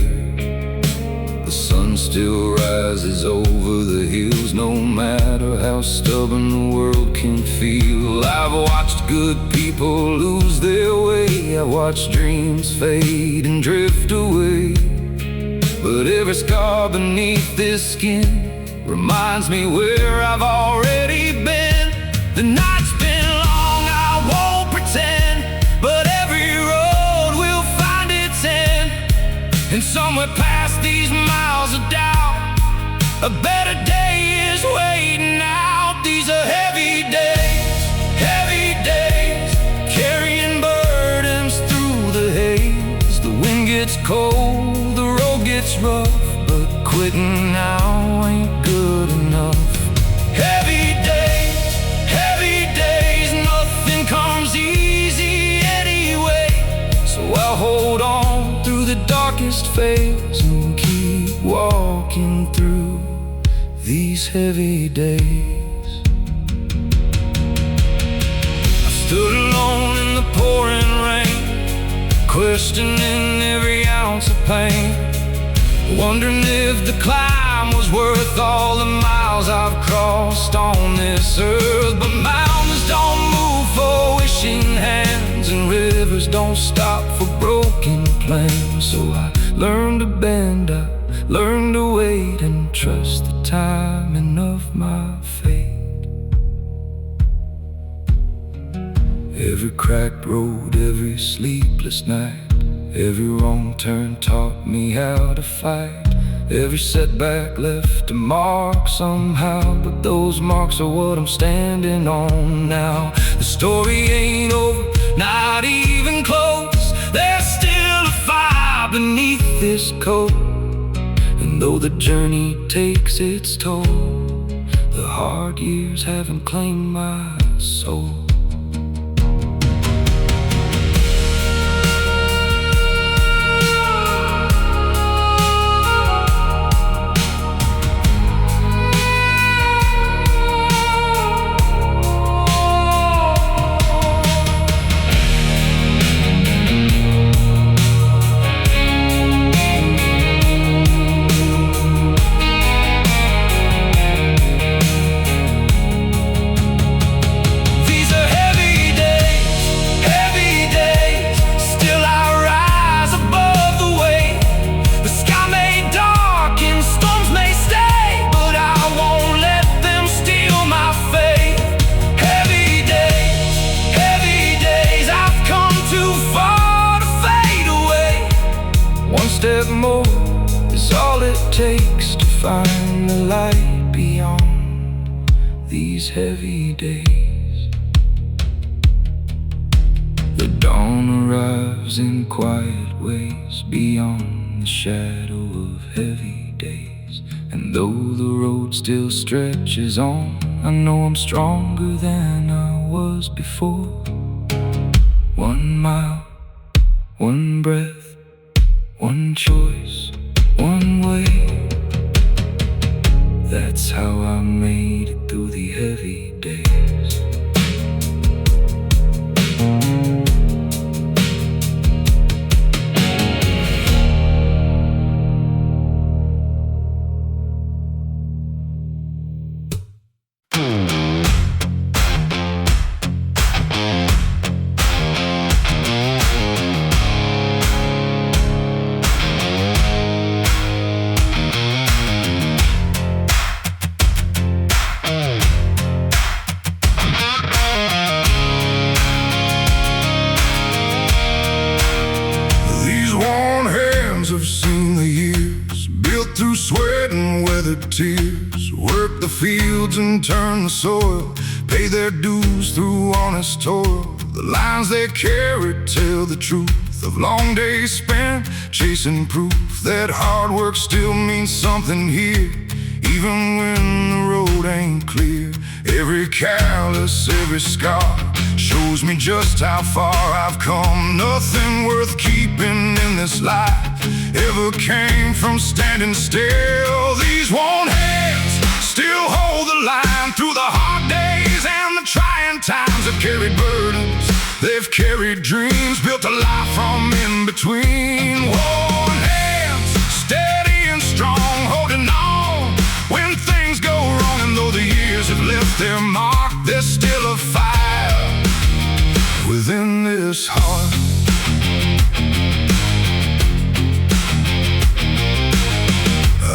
The sun still rises over the hills, no matter how stubborn the world can feel. I've watched good people lose their way. I watched dreams fade and drift away. But every scar beneath this skin reminds me where I've already been. The night's been long, I won't pretend, but every road will find its end. And somewhere past these miles of doubt, a better day is waiting out. These are heavy days, carrying burdens through the haze. The wind gets cold, the road gets rough, but quitting now ain't good enough. Heavy days, nothing comes easy anyway. So I'll hold on through the darkest phase and keep walking through these heavy days. I stood alone in the pouring rain, questioning every ounce of pain, wondering if the climb was worth all the miles I've crossed on this earth. But mountains don't move for wishing hands, and rivers don't stop for broken plans. So I learned to bend, I learned to wait and trust the timing of my fate. Every cracked road, every sleepless night, every wrong turn taught me how to fight. Every setback left a mark somehow, but those marks are what I'm standing on now. The story ain't over, not even close. There's still a fire beneath this coat, and though the journey takes its toll, the hard years haven't claimed my soul. step more is all it takes to find the light beyond these heavy days. The dawn arrives in quiet ways beyond the shadow of heavy days. And though the road still stretches on, I know I'm stronger than I was before. 1 mile, 1 breath, 1 choice, 1 way. That's how I made it through the heavy days. Have seen the years, built through sweat and weathered tears, worked the fields and turned the soil, pay their dues through honest toil. The lines they carry tell the truth of long days spent chasing proof that hard work still means something here, even when the road ain't clear. Every callus, every scar shows me just how far I've come. Nothing worth keeping in this life ever came from standing still. These worn hands still hold the line through the hard days and the trying times. Have carried burdens, they've carried dreams, built a life from in between. Worn hands, steady and strong, holding on when things go wrong. And though the years have left their mark, there's still a fire within this heart.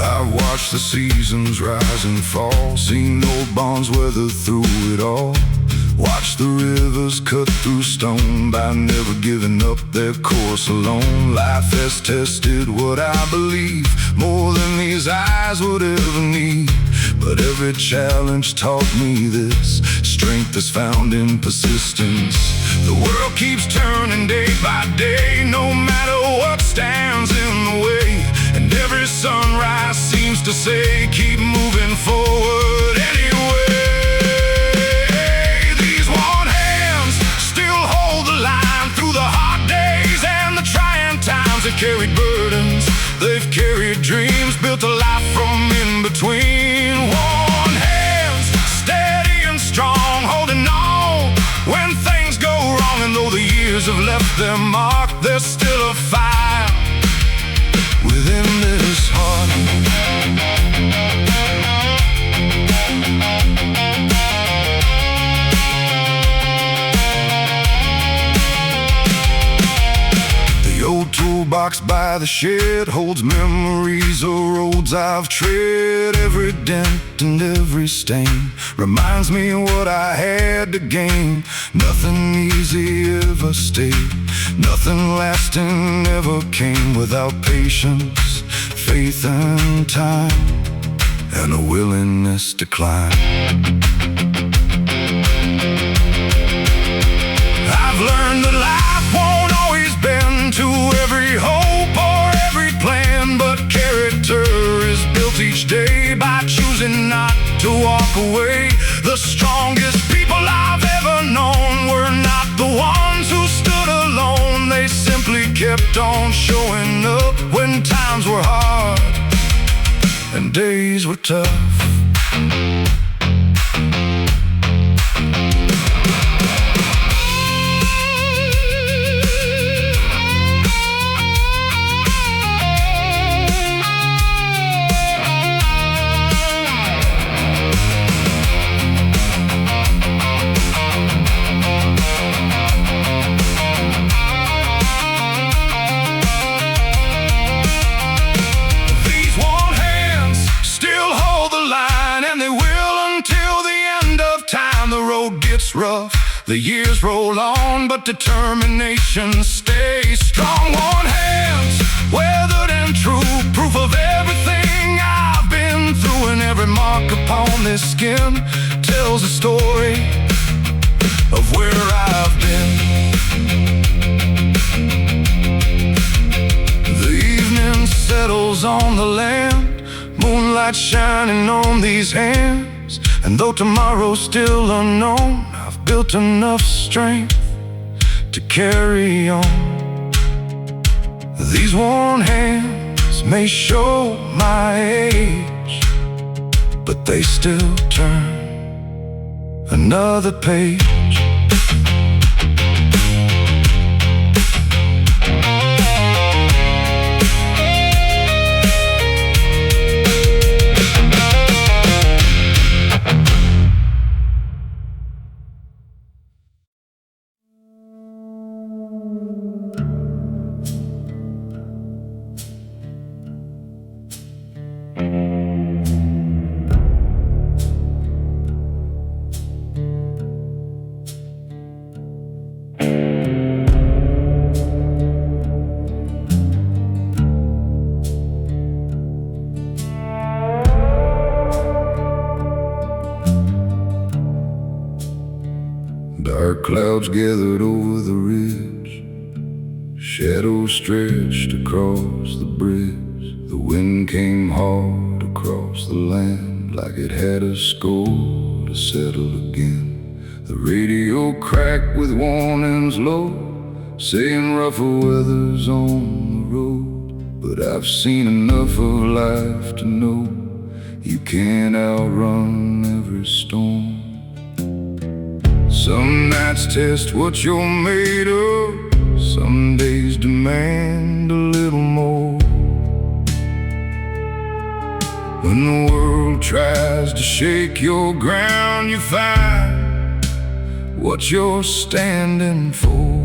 I've watched the seasons rise and fall, seen old bonds weather through it all. Watched the rivers cut through stone by never giving up their course alone. Life has tested what I believe more than these eyes would ever need. But every challenge taught me this: strength is found in persistence. The world keeps turning day by day, no matter what stands in the way. And every sunrise seems to say, keep moving forward anyway. These worn hands still hold the line through the hard days and the trying times. They've carried burdens, they've carried dreams, built a life from in between. Worn hands, steady and strong, holding on when things go wrong. And though the years have left their mark, there's still a fire within this heart. The old toolbox by the shed holds memories of roads I've tread. Every dent and every stain reminds me of what I had to gain. Nothing easy ever stayed, nothing lasting ever came without patience, faith and time, and a willingness to climb. I've learned that life won't always bend to every hope or every plan, but character is built each day by choosing not to walk away. The strongest people I've ever known were not the ones who stood alone. They simply kept on showing up when times were hard and days were tough. Rough, the years roll on, but determination stays strong. Worn hands, weathered and tells a story of where I've been. The evening settles on the land, moonlight shining on these hands. And though tomorrow's still unknown, I've built enough strength to carry on. These worn hands may show my age, but they still turn another page. Dark clouds gathered over the ridge, shadows stretched across the bridge. The wind came hard across the land, like it had a score to settle again. The radio cracked with warnings low, saying rougher weather's on the road. But I've seen enough of life to know you can't outrun every storm. Some nights test what you're made of, some days demand a little more. When the world tries to shake your ground, you find what you're standing for.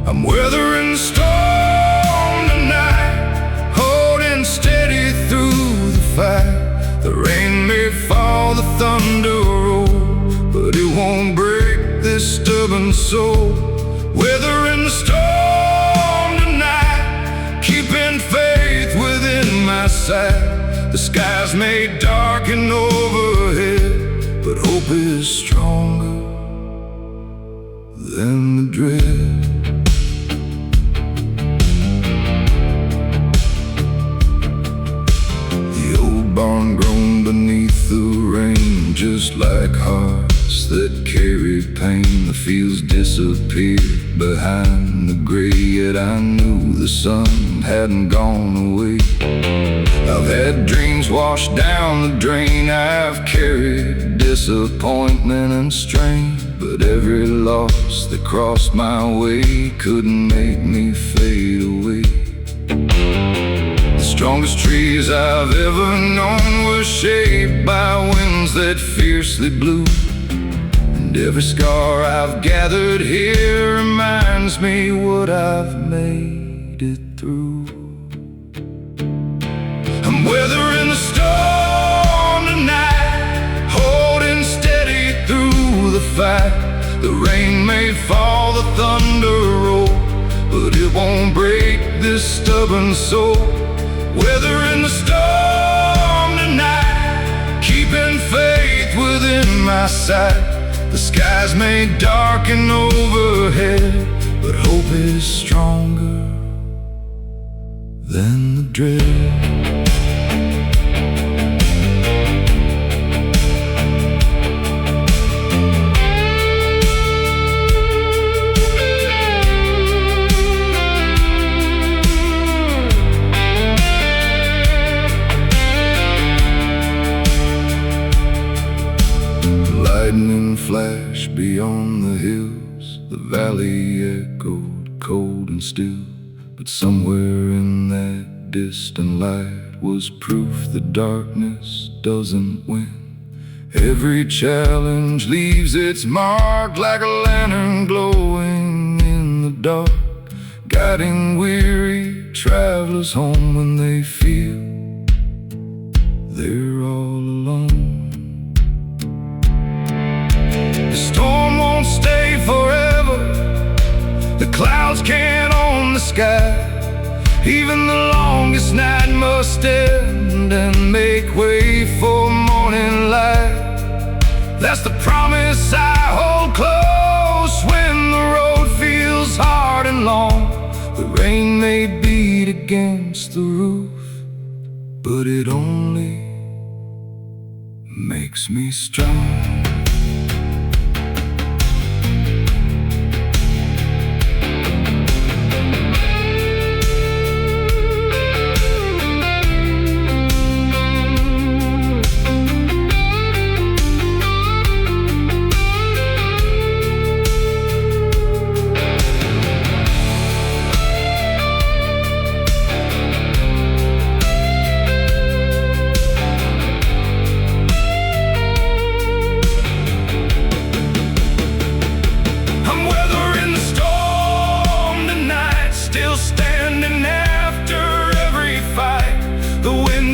I'm weathering the storm tonight, holding steady through the fight. The rain may fall, the thunder roll, but it won't break this stubborn soul. Weathering the storm tonight, keeping faith within my sight. The skies may darken overhead, but hope is stronger than the dread. The old barn groaned beneath the rain, just like hearts that carry pain. The fields disappeared behind the gray, yet I knew the sun hadn't gone away. I've had dreams washed down the drain, I've carried disappointment and strain, but every loss that crossed my way couldn't make me fade away. The strongest trees I've ever known were shaped by winds that fiercely blew, and every scar I've gathered here reminds me what I've made it through. I'm weathering the storm tonight, holding steady through the fight. The rain may fall, the thunder roll, but it won't break this stubborn soul. Weathering the storm tonight, keeping faith within my sight. The skies may darken overhead, but hope is stronger than the dread. Lightning flashed beyond the hills, the valley echoed cold and still. But somewhere in that distant light was proof that darkness doesn't win. Every challenge leaves its mark like a lantern glowing in the dark, guiding weary travelers home when they feel they're all alone. The storm won't stay forever, the clouds can't own the sky. Even the longest night must end and make way for morning light. That's the promise I hold close when the road feels hard and long. The rain may beat against the roof, but it only makes me strong.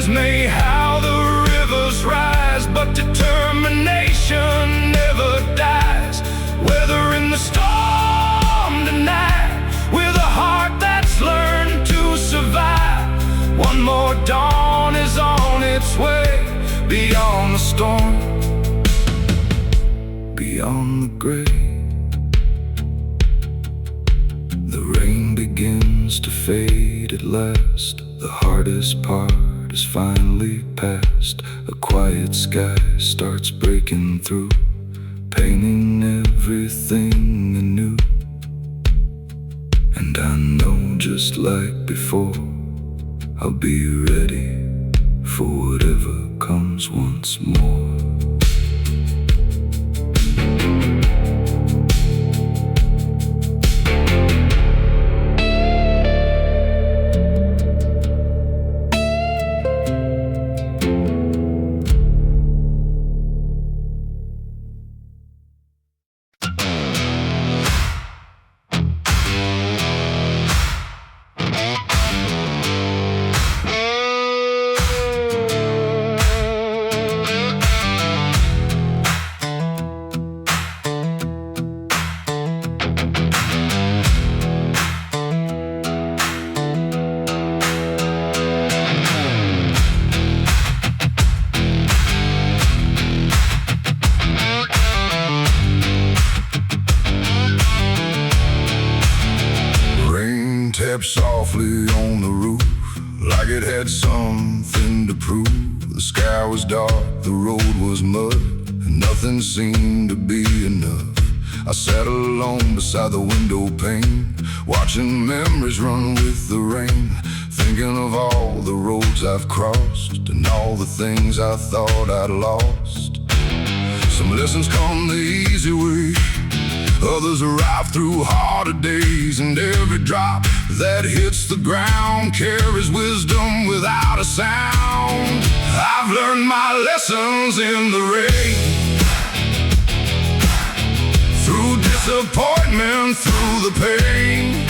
May howl, the rivers rise, but determination never dies. Weathering the storm tonight with a heart that's learned to survive. One more dawn is on its way, beyond the storm, beyond the gray. The rain begins to fade at last. The hardest part is finally past. A quiet sky starts breaking through, painting everything anew. And I know, just like before, I'll be ready for whatever comes once more. Tapped softly on the roof, like it had something to prove. The sky was dark, the road was mud, and nothing seemed to be enough. I sat alone beside the window pane, watching memories run with the rain, thinking of all the roads I've crossed and all the things I thought I'd lost. Some lessons come the easy way, others arrive through harder days, and every drop that hits the ground carries wisdom without a sound. I've learned my lessons in the rain, through disappointment, through the pain.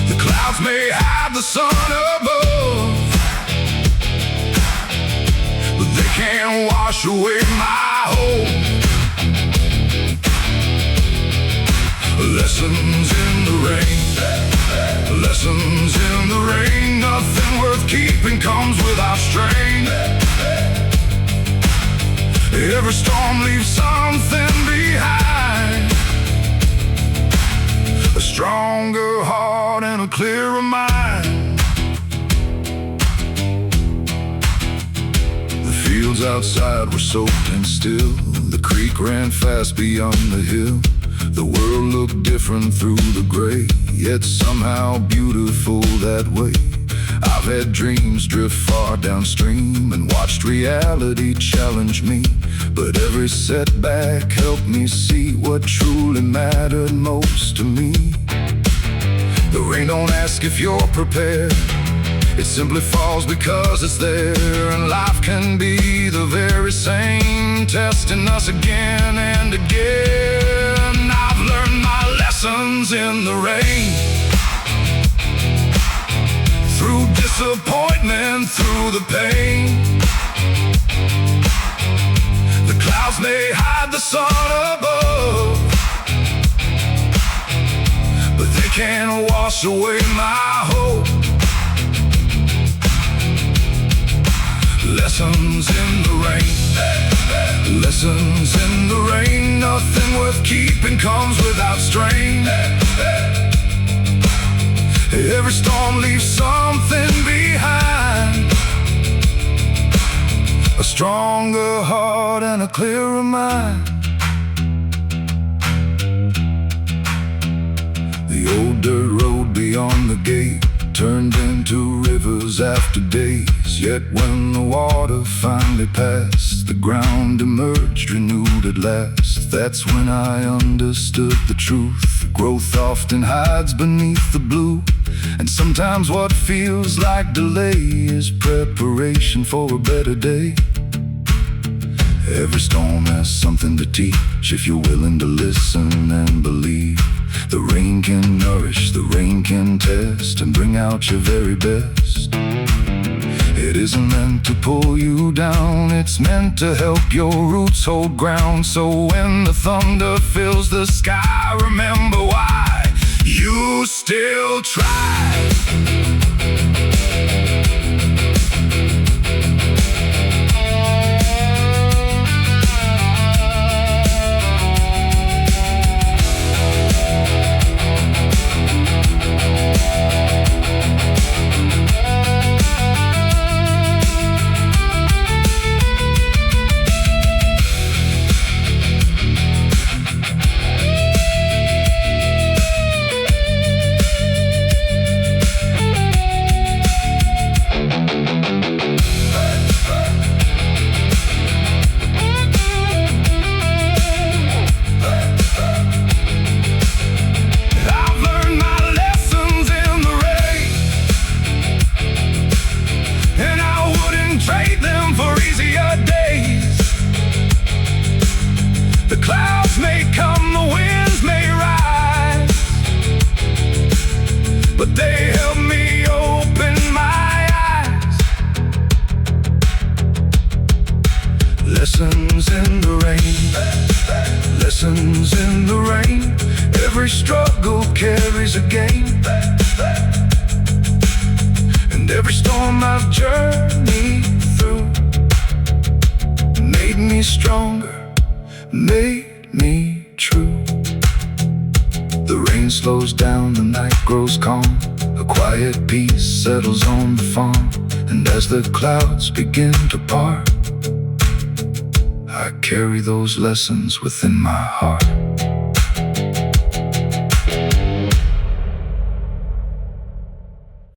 The clouds may hide the sun above, but they can't wash away my hope. Lessons in the rain, lessons in the rain. Nothing worth keeping comes without strain. Every storm leaves something behind, a stronger heart and a clearer mind. The fields outside were soaked and still, the creek ran fast beyond the hill. The world looked different through the gray, yet somehow beautiful that way. I've had dreams drift far downstream and watched reality challenge me, but every setback helped me see what truly mattered most to me. The rain don't ask if you're prepared, it simply falls because it's there. And life can be the very same, testing us again and again. I've learned my lessons in the rain, through disappointment, through the pain. The clouds may hide the sun above, but they can't wash away my hope. Lessons in the rain. Lessons in the rain, nothing worth keeping comes without strain. Every storm leaves something behind, a stronger heart and a clearer mind. The old dirt road beyond the gate turned into rivers after days. Yet when the water finally passed, the ground emerged renewed at last. That's when I understood the truth. Growth often hides beneath the blue, and sometimes what feels like delay is preparation for a better day. Every storm has something to teach if you're willing to listen and believe. The rain can nourish, the rain can test and bring out your very best. It isn't meant to pull you down, it's meant to help your roots hold ground. So when the thunder fills the sky, remember why you still try. The clouds may come, the winds may rise, but they help me open my eyes. Lessons in the rain, lessons in the rain. Every struggle carries a gain, and every storm I've journeyed through made me stronger, made me true. The rain slows down, the night grows calm, a quiet peace settles on the farm. And as the clouds begin to part, I carry those lessons within my heart.